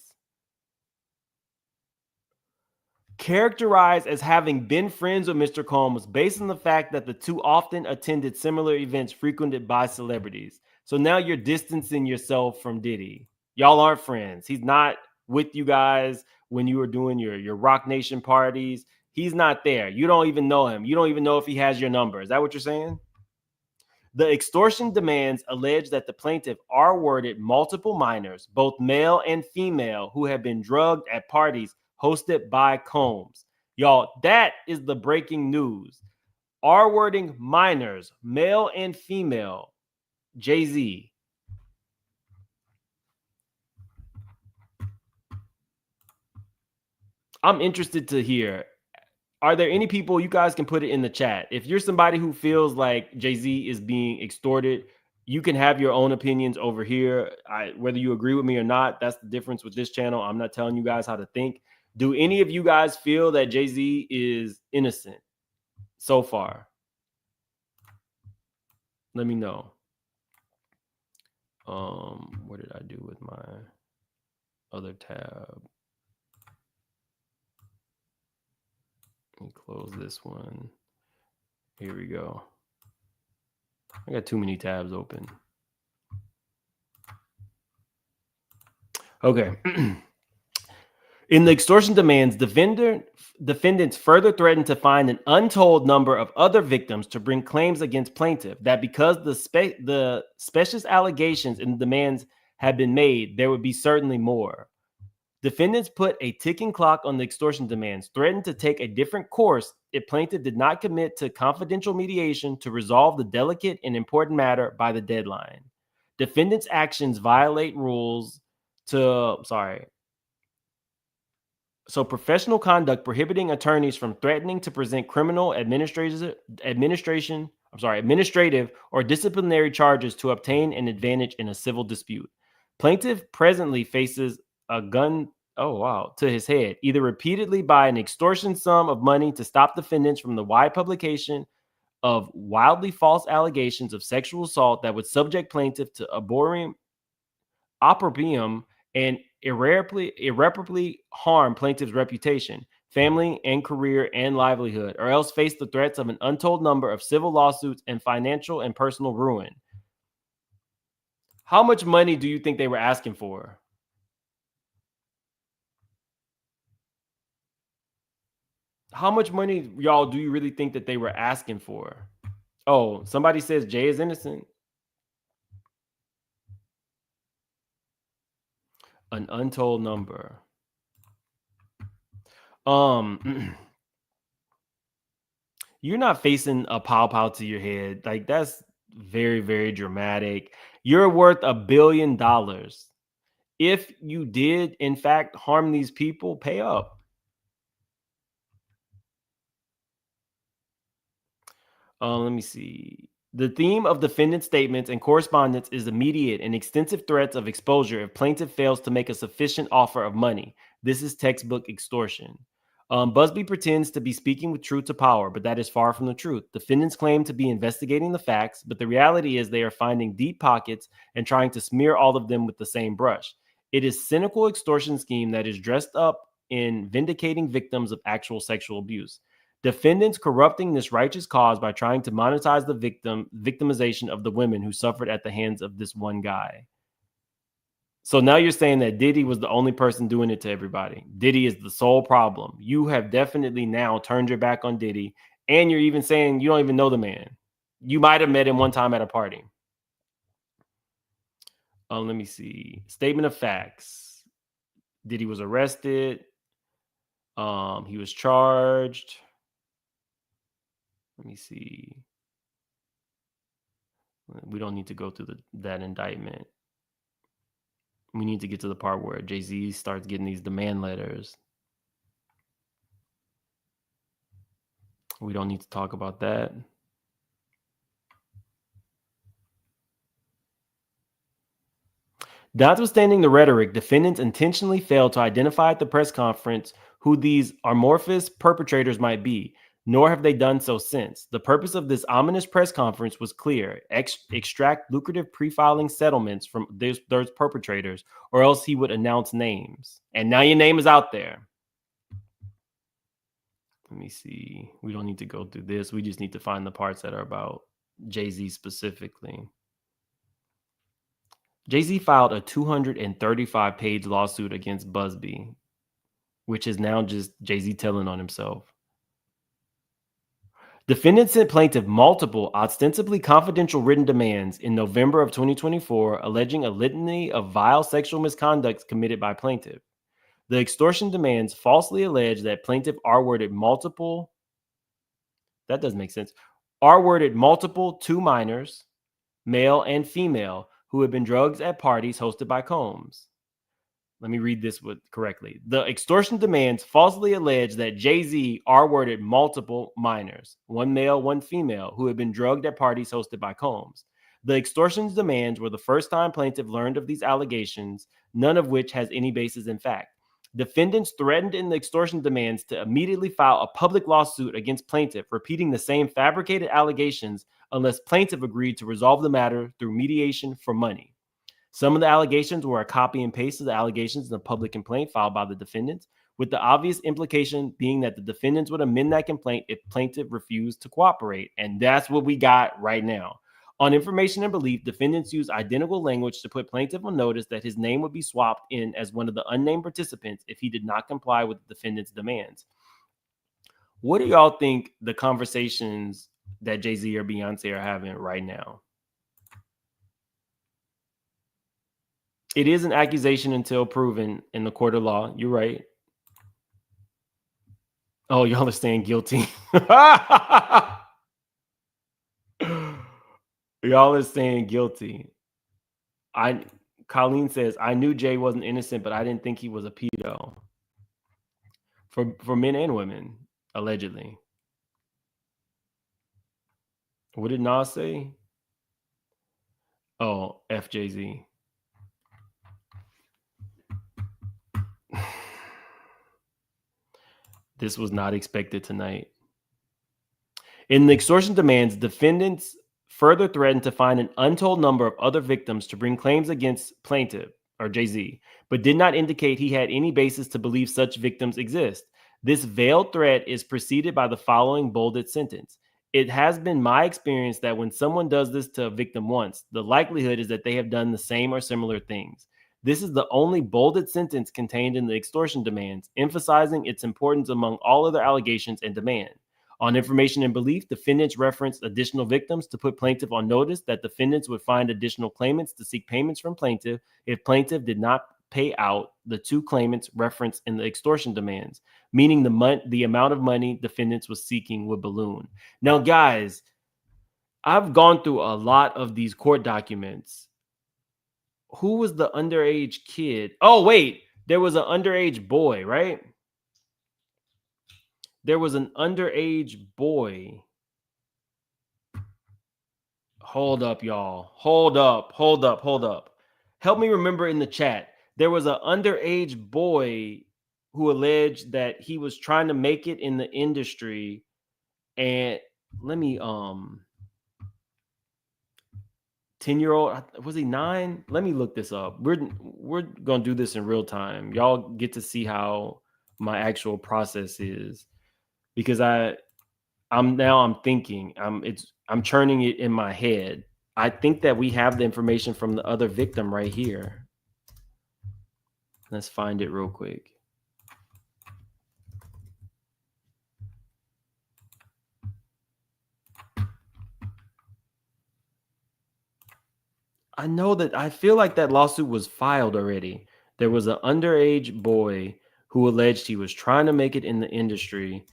Speaker 1: Characterized as having been friends with Mr. Combs based on the fact that the two often attended similar events frequented by celebrities. So now you're distancing yourself from Diddy. Y'all aren't friends. He's not with you guys when you were doing your Rock Nation parties. He's not there. You don't even know him. You don't even know if he has your number. Is that what you're saying? The extortion demands allege that the plaintiff R-worded multiple minors, both male and female, who have been drugged at parties hosted by Combs. Y'all, that is the breaking news. R-wording minors, male and female, Jay-Z. I'm interested to hear. Are there any people, you guys can put it in the chat. If you're somebody who feels like Jay-Z is being extorted, you can have your own opinions over here. Whether you agree with me or not, that's the difference with this channel. I'm not telling you guys how to think. Do any of you guys feel that Jay-Z is innocent so far? Let me know. What did I do with my other tab? Let me close this one. Here we go. I got too many tabs open. Okay. In the extortion demands, defendants further threatened to find an untold number of other victims to bring claims against plaintiff that because the specious allegations and demands had been made, there would be certainly more. Defendants put a ticking clock on the extortion demands, threatened to take a different course if plaintiff did not commit to confidential mediation to resolve the delicate and important matter by the deadline. Defendants' actions violate rules So professional conduct prohibiting attorneys from threatening to present criminal, administrative, or disciplinary charges to obtain an advantage in a civil dispute. Plaintiff presently faces a gun to his head, either repeatedly by an extortion sum of money to stop defendants from the wide publication of wildly false allegations of sexual assault that would subject plaintiff to opprobrium and irreparably harm plaintiff's reputation, family and career and livelihood, or else face the threats of an untold number of civil lawsuits and financial and personal ruin. How much money do you think they were asking for? How much money, y'all, do you really think that they were asking for? Oh, somebody says Jay is innocent. An untold number. You're not facing a pow to your head. Like, that's very, very dramatic. You're worth $1 billion. If you did, in fact, harm these people, pay up. Let me see. The theme of defendant statements and correspondence is immediate and extensive threats of exposure if plaintiff fails to make a sufficient offer of money. This is textbook extortion. Busbee pretends to be speaking with truth to power, but that is far from the truth. Defendants claim to be investigating the facts, but the reality is they are finding deep pockets and trying to smear all of them with the same brush. It is a cynical extortion scheme that is dressed up in vindicating victims of actual sexual abuse. Defendants corrupting this righteous cause by trying to monetize the victimization of the women who suffered at the hands of this one guy. So now you're saying that Diddy was the only person doing it to everybody. Diddy is the sole problem. You have definitely now turned your back on Diddy, and you're even saying you don't even know the man. You might have met him one time at a party. Let me see. Statement of facts. Diddy was arrested. He was charged. Let me see. We don't need to go through that indictment. We need to get to the part where Jay-Z starts getting these demand letters. We don't need to talk about that. Notwithstanding the rhetoric, defendants intentionally failed to identify at the press conference who these amorphous perpetrators might be, nor have they done so since. The purpose of this ominous press conference was clear: extract lucrative pre-filing settlements from those perpetrators, or else he would announce names. And now your name is out there. Let me see. We don't need to go through this. We just need to find the parts that are about Jay-Z specifically. Jay-Z filed a 235-page lawsuit against BuzzBee, which is now just Jay-Z telling on himself. Defendants sent plaintiff multiple ostensibly confidential written demands in November of 2024, alleging a litany of vile sexual misconduct committed by plaintiff. The extortion demands falsely allege that plaintiff R-worded multiple, that doesn't make sense, R-worded multiple two minors, male and female, who had been drugged at parties hosted by Combs. Let me read this correctly. The extortion demands falsely allege that Jay-Z R-worded multiple minors, one male, one female, who had been drugged at parties hosted by Combs. The extortion demands were the first time plaintiff learned of these allegations, none of which has any basis in fact. Defendants threatened in the extortion demands to immediately file a public lawsuit against plaintiff, repeating the same fabricated allegations unless plaintiff agreed to resolve the matter through mediation for money. Some of the allegations were a copy and paste of the allegations in the public complaint filed by the defendants, with the obvious implication being that the defendants would amend that complaint if plaintiff refused to cooperate. And that's what we got right now. On information and belief, defendants used identical language to put plaintiff on notice that his name would be swapped in as one of the unnamed participants if he did not comply with the defendant's demands. What do y'all think the conversations that Jay-Z or Beyonce are having right now? It is an accusation until proven in the court of law. You're right. Oh, y'all are saying guilty. Y'all are saying guilty. Colleen says, I knew Jay wasn't innocent, but I didn't think he was a pedo. For men and women, allegedly. What did Nas say? Oh, FJZ. This was not expected tonight. In the extortion demands, defendants further threatened to find an untold number of other victims to bring claims against plaintiff, or Jay-Z, but did not indicate he had any basis to believe such victims exist. This veiled threat is preceded by the following bolded sentence. It has been my experience that when someone does this to a victim once, the likelihood is that they have done the same or similar things. This is the only bolded sentence contained in the extortion demands, emphasizing its importance among all other allegations and demands. On information and belief, defendants referenced additional victims to put plaintiff on notice that defendants would find additional claimants to seek payments from plaintiff if plaintiff did not pay out the two claimants referenced in the extortion demands, meaning the amount of money defendants was seeking would balloon. Now, guys, I've gone through a lot of these court documents. Who was the underage kid? Oh, wait, there was an underage boy, right? There was an underage boy. Hold up, y'all. Hold up. Help me remember in the chat. There was an underage boy who alleged that he was trying to make it in the industry. And let me 10-year-old, was he 9? Let me look this up. We're gonna do this in real time. Y'all get to see how my actual process is, because I'm thinking, I'm churning it in my head. I think that we have the information from the other victim right here. Let's find it real quick. I know that I feel like that lawsuit was filed already. There was an underage boy who alleged he was trying to make it in the industry,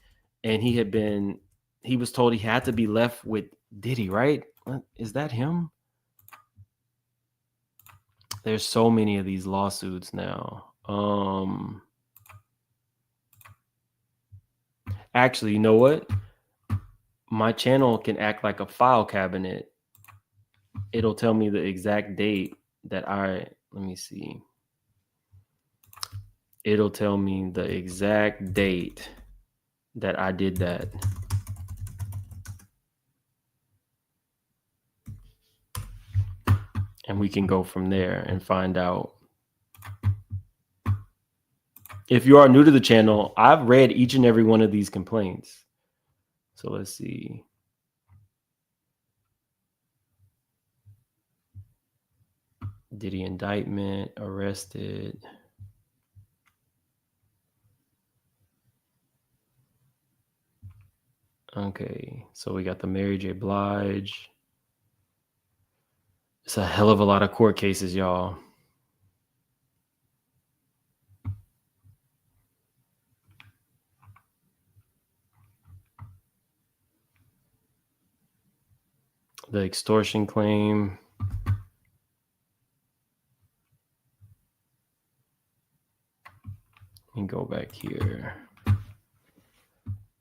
Speaker 1: and he was told he had to be left with Diddy, right? What, is that him? There's so many of these lawsuits now. Actually, you know what? My channel can act like a file cabinet. It'll tell me the exact date that let me see. It'll tell me the exact date that I did that. And we can go from there and find out. If you are new to the channel, I've read each and every one of these complaints. So let's see. Diddy indictment, arrested. Okay, so we got the Mary J. Blige. It's a hell of a lot of court cases, y'all. The extortion claim. Let me go back here.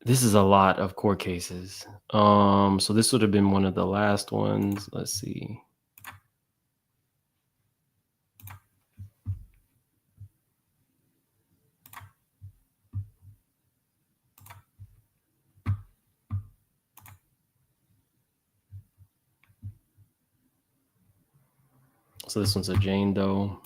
Speaker 1: This is a lot of court cases. So this would have been one of the last ones. Let's see. So this one's a Jane Doe.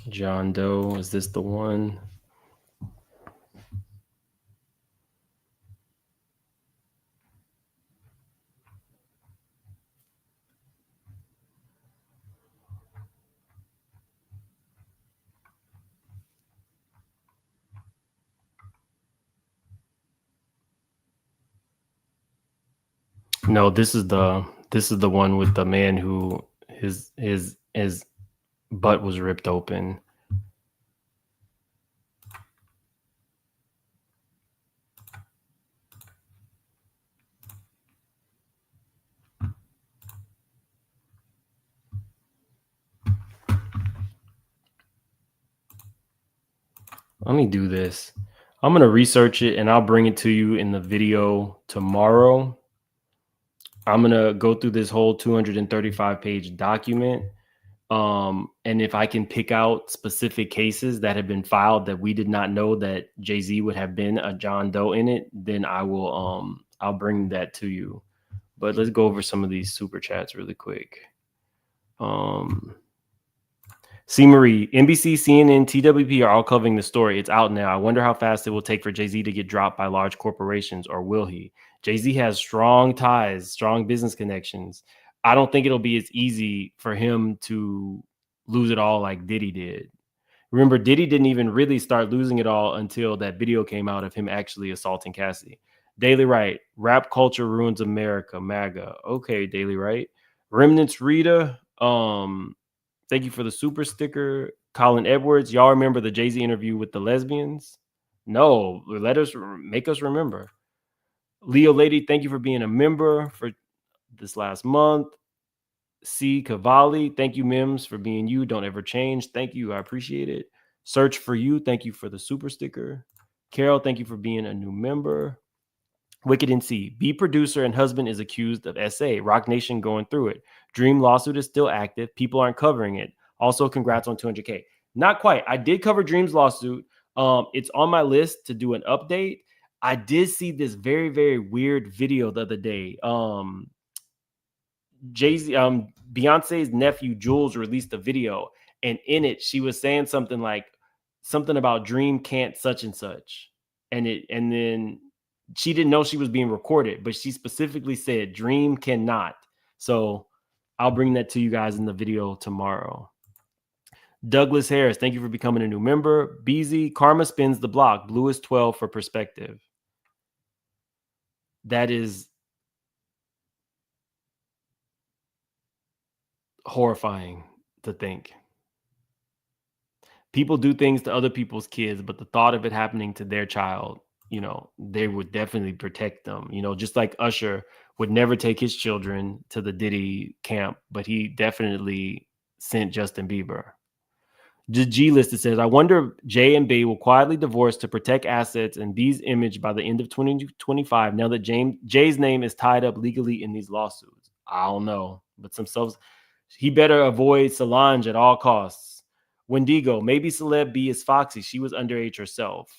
Speaker 1: John Doe, is this the one? No, this is the one with the man who his butt was ripped open. Let me do this. I'm going to research it and I'll bring it to you in the video tomorrow. I'm going to go through this whole 235-page document. And if I can pick out specific cases that have been filed that we did not know that Jay-Z would have been a John Doe in it, then I will I'll bring that to you. But let's go over some of these super chats really quick. C. Marie, NBC, CNN, TWP are all covering the story. It's out now. I wonder how fast it will take for Jay-Z to get dropped by large corporations, or will he? Jay-Z has strong ties, strong business connections. I don't think it'll be as easy for him to lose it all like Diddy did. Remember, Diddy didn't even really start losing it all until that video came out of him actually assaulting Cassie. Daily Right, rap culture ruins America, MAGA. Okay, Daily Right. Remnants Rita, thank you for the super sticker. Colin Edwards, y'all remember the Jay-Z interview with the lesbians? No, make us remember. Leo Lady, thank you for being a member for this last month. C. Cavalli, thank you, Mims, for being you. Don't ever change. Thank you. I appreciate it. Search for you. Thank you for the super sticker. Carol, thank you for being a new member. Wicked and C. B producer and husband is accused of SA. Rock Nation going through it. Dream lawsuit is still active. People aren't covering it. Also, congrats on 200K. Not quite. I did cover Dream's lawsuit. It's on my list to do an update. I did see this very, very weird video the other day. Jay-Z, Beyonce's nephew Jules released a video, and in it she was saying something about Dream can't such and such, and then she didn't know she was being recorded, but she specifically said Dream cannot. So I'll bring that to you guys in the video tomorrow. Douglas Harris, thank you for becoming a new member. BZ, Karma spins the block. Blue is 12 for perspective. That is horrifying to think. People do things to other people's kids, but the thought of it happening to their child, they would definitely protect them. Just like Usher would never take his children to the Diddy camp, but he definitely sent Justin Bieber. The G listed says, I wonder if J and B will quietly divorce to protect assets and B's image by the end of 2025 now that Jay's name is tied up legally in these lawsuits. I don't know, but he better avoid Solange at all costs. Wendigo, maybe celeb B is Foxy. She was underage herself.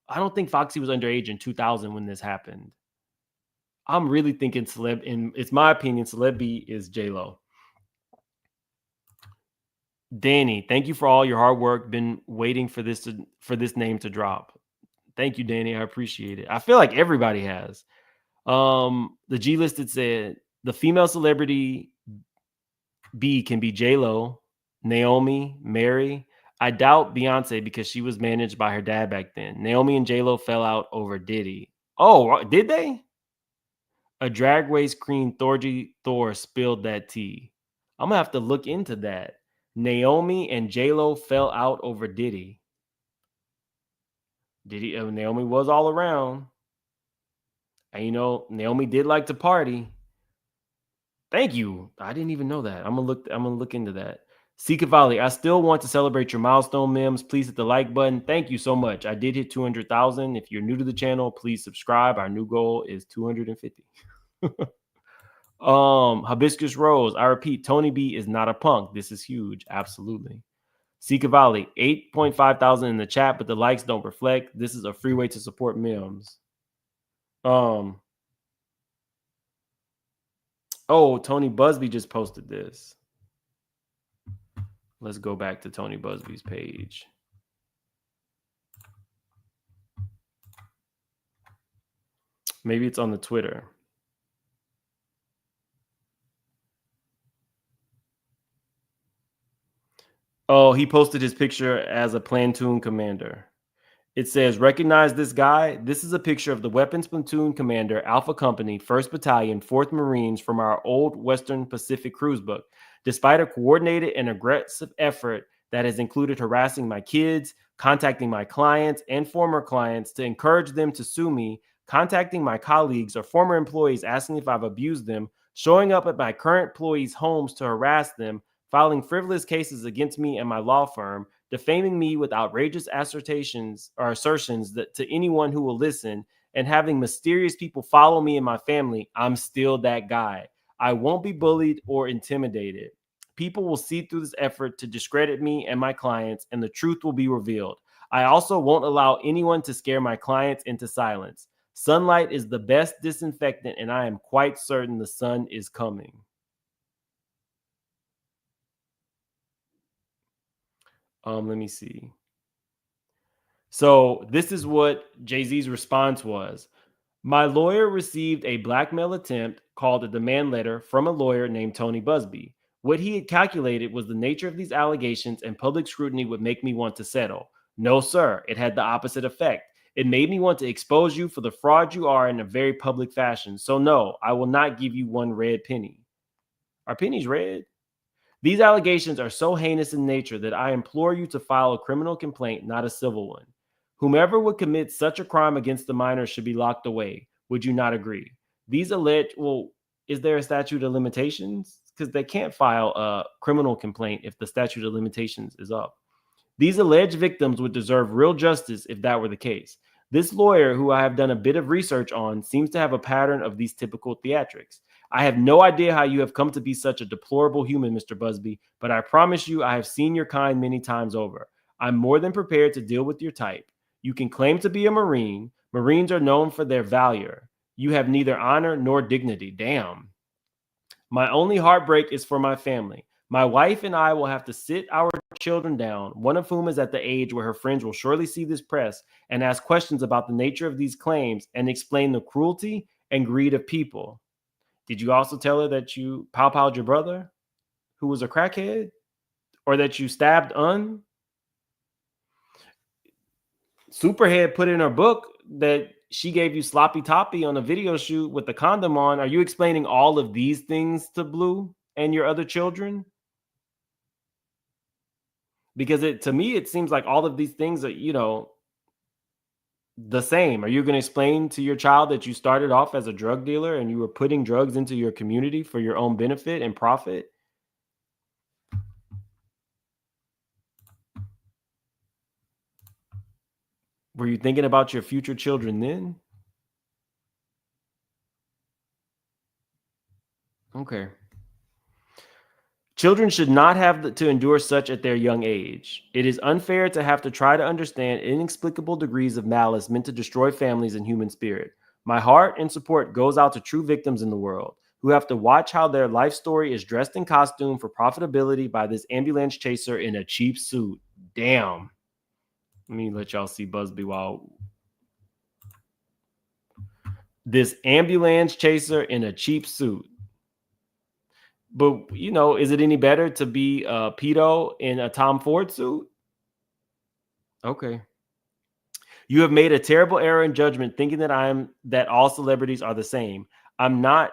Speaker 1: I don't think Foxy was underage in 2000 when this happened. I'm really thinking it's my opinion, celeb B is J-Lo. Danny, thank you for all your hard work. Been waiting for this name to drop. Thank you, Danny. I appreciate it. I feel like everybody has. The G listed said the female celebrity B can be J-Lo, Naomi, Mary. I doubt Beyonce because she was managed by her dad back then. Naomi and J-Lo fell out over Diddy. Oh, did they? A drag race queen, Thor spilled that tea. I'm gonna have to look into that. Naomi and J-Lo fell out over Diddy. Naomi was all around. And Naomi did like to party. Thank you. I didn't even know that. I'm gonna look into that. C. Cavalli, I still want to celebrate your milestone, Mims. Please hit the like button. Thank you so much. I did hit 200,000. If you're new to the channel, please subscribe. Our new goal is 250. Hibiscus Rose, I repeat, Tony B is not a punk. This is huge. Absolutely. C. Cavalli, 8.5 thousand in the chat, but the likes don't reflect. This is a free way to support Mims. Oh, Tony Busby just posted this. Let's go back to Tony Busby's page. Maybe it's on the Twitter. Oh, he posted his picture as a platoon commander. It says, recognize this guy? This is a picture of the weapons platoon commander, Alpha Company, 1st Battalion, 4th Marines from our old Western Pacific cruise book. Despite a coordinated and aggressive effort that has included harassing my kids, contacting my clients and former clients to encourage them to sue me, contacting my colleagues or former employees asking if I've abused them, showing up at my current employees' homes to harass them, filing frivolous cases against me and my law firm, defaming me with outrageous assertions that to anyone who will listen, and having mysterious people follow me and my family, I'm still that guy. I won't be bullied or intimidated. People will see through this effort to discredit me and my clients, and the truth will be revealed. I also won't allow anyone to scare my clients into silence. Sunlight is the best disinfectant, and I am quite certain the sun is coming. Let me see. So this is what Jay-Z's response was. My lawyer received a blackmail attempt called a demand letter from a lawyer named Tony Busbee. What he had calculated was the nature of these allegations and public scrutiny would make me want to settle. No, sir. It had the opposite effect. It made me want to expose you for the fraud you are in a very public fashion. So no, I will not give you one red penny. Are pennies red? These allegations are so heinous in nature that I implore you to file a criminal complaint, not a civil one. Whomever would commit such a crime against the minor should be locked away. Would you not agree? These alleged, is there a statute of limitations? Because they can't file a criminal complaint if the statute of limitations is up. These alleged victims would deserve real justice if that were the case. This lawyer, who I have done a bit of research on, seems to have a pattern of these typical theatrics. I have no idea how you have come to be such a deplorable human, Mr. Busbee, but I promise you I have seen your kind many times over. I'm more than prepared to deal with your type. You can claim to be a Marine. Marines are known for their valor. You have neither honor nor dignity. Damn. My only heartbreak is for my family. My wife and I will have to sit our children down, one of whom is at the age where her friends will surely see this press and ask questions about the nature of these claims and explain the cruelty and greed of people. Did you also tell her that you pow-powed your brother, who was a crackhead, or that you stabbed Un? Superhead put in her book that she gave you sloppy toppy on a video shoot with the condom on. Are you explaining all of these things to Blue and your other children? Because to me, it seems like all of these things are, the same. Are you going to explain to your child that you started off as a drug dealer and you were putting drugs into your community for your own benefit and profit? Were you thinking about your future children then? Okay. Children should not have to endure such at their young age. It is unfair to have to try to understand inexplicable degrees of malice meant to destroy families and human spirit. My heart and support goes out to true victims in the world who have to watch how their life story is dressed in costume for profitability by this ambulance chaser in a cheap suit. Damn. Let me let y'all see Busby while this ambulance chaser in a cheap suit. But is it any better to be a pedo in a Tom Ford suit? Okay. You have made a terrible error in judgment thinking that all celebrities are the same. I'm not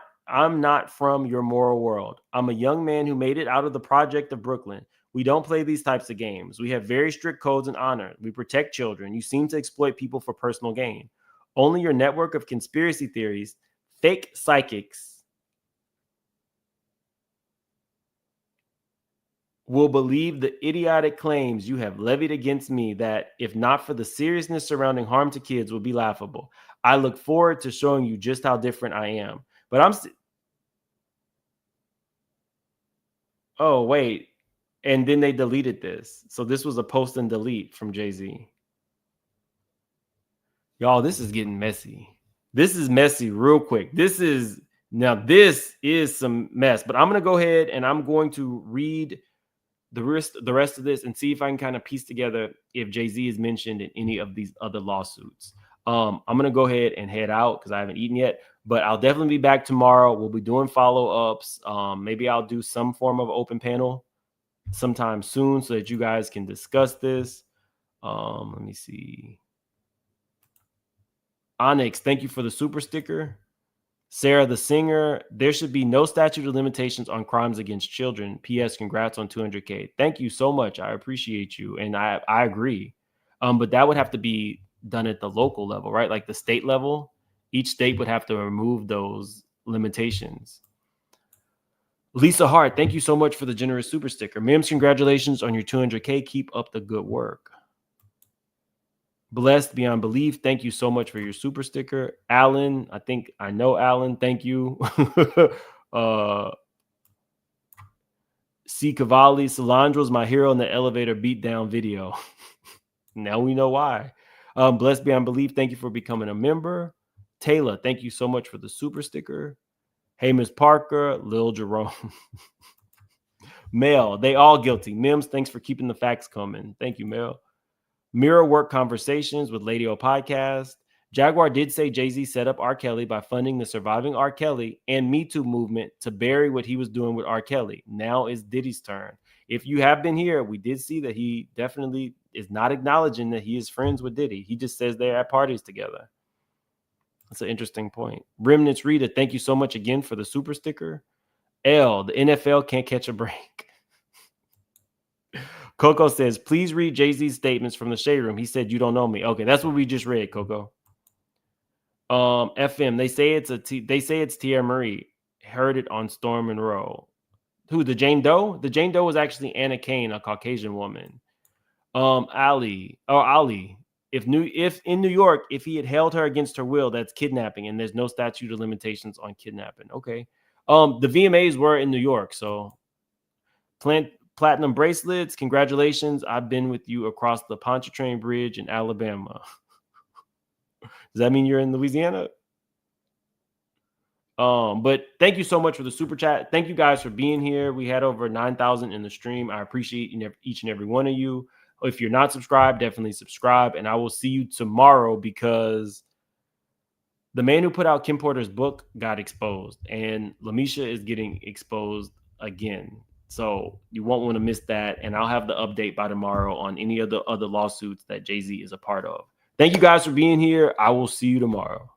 Speaker 1: from your moral world. I'm a young man who made it out of the project of Brooklyn. We don't play these types of games. We have very strict codes and honor. We protect children. You seem to exploit people for personal gain. Only your network of conspiracy theories, fake psychics, will believe the idiotic claims you have levied against me that, if not for the seriousness surrounding harm to kids, would be laughable. I look forward to showing you just how different I am. But oh, wait. And then they deleted this. So this was a post and delete from Jay-Z. Y'all, this is getting messy. This is messy real quick. This is some mess. But I'm going to go ahead and I'm going to read the rest of this and see if I can kind of piece together if Jay-Z is mentioned in any of these other lawsuits. I'm going to go ahead and head out because I haven't eaten yet, but I'll definitely be back tomorrow. We'll be doing follow-ups. Maybe I'll do some form of open panel sometime soon so that you guys can discuss this. Let me see. Onyx, thank you for the super sticker. Sarah the singer, there should be no statute of limitations on crimes against children. P.S. Congrats on 200K. Thank you so much. I appreciate you. And I agree. But that would have to be done at the local level, right? Like the state level. Each state would have to remove those limitations. Lisa Hart, thank you so much for the generous super sticker. Mims, congratulations on your 200K. Keep up the good work. Blessed beyond belief. Thank you so much for your super sticker. Alan, I think I know Alan. Thank you. C. Cavalli, Solandro's my hero in the elevator beatdown video. Now we know why. Blessed beyond belief. Thank you for becoming a member. Taylor, thank you so much for the super sticker. Hey, Miss Parker, Lil Jerome. Mel, they all guilty. Mims, thanks for keeping the facts coming. Thank you, Mel. Mirror Work Conversations with Lady O Podcast. Jaguar did say Jay-Z set up R. Kelly by funding the surviving R. Kelly and Me Too movement to bury what he was doing with R. Kelly. Now it's Diddy's turn. If you have been here, we did see that he definitely is not acknowledging that he is friends with Diddy. He just says they're at parties together. That's an interesting point. Remnants Rita, thank you so much again for the super sticker. L, the NFL can't catch a break. Coco says, please read Jay-Z's statements from the Shade Room. He said, you don't know me. Okay, that's what we just read, Coco. FM, they say it's Tierra Marie. Heard it on Storm and Row. Who, the Jane Doe? The Jane Doe was actually Anna Kane, a Caucasian woman. Ali. If in New York, if he had held her against her will, that's kidnapping, and there's no statute of limitations on kidnapping. Okay. The VMAs were in New York, so Platinum bracelets, congratulations. I've been with you across the Pontchartrain Bridge in Alabama. Does that mean you're in Louisiana? But thank you so much for the super chat. Thank you guys for being here. We had over 9,000 in the stream. I appreciate each and every one of you. If you're not subscribed, definitely subscribe. And I will see you tomorrow because the man who put out Kim Porter's book got exposed, and Lamisha is getting exposed again. So you won't want to miss that. And I'll have the update by tomorrow on any of the other lawsuits that Jay-Z is a part of. Thank you guys for being here. I will see you tomorrow.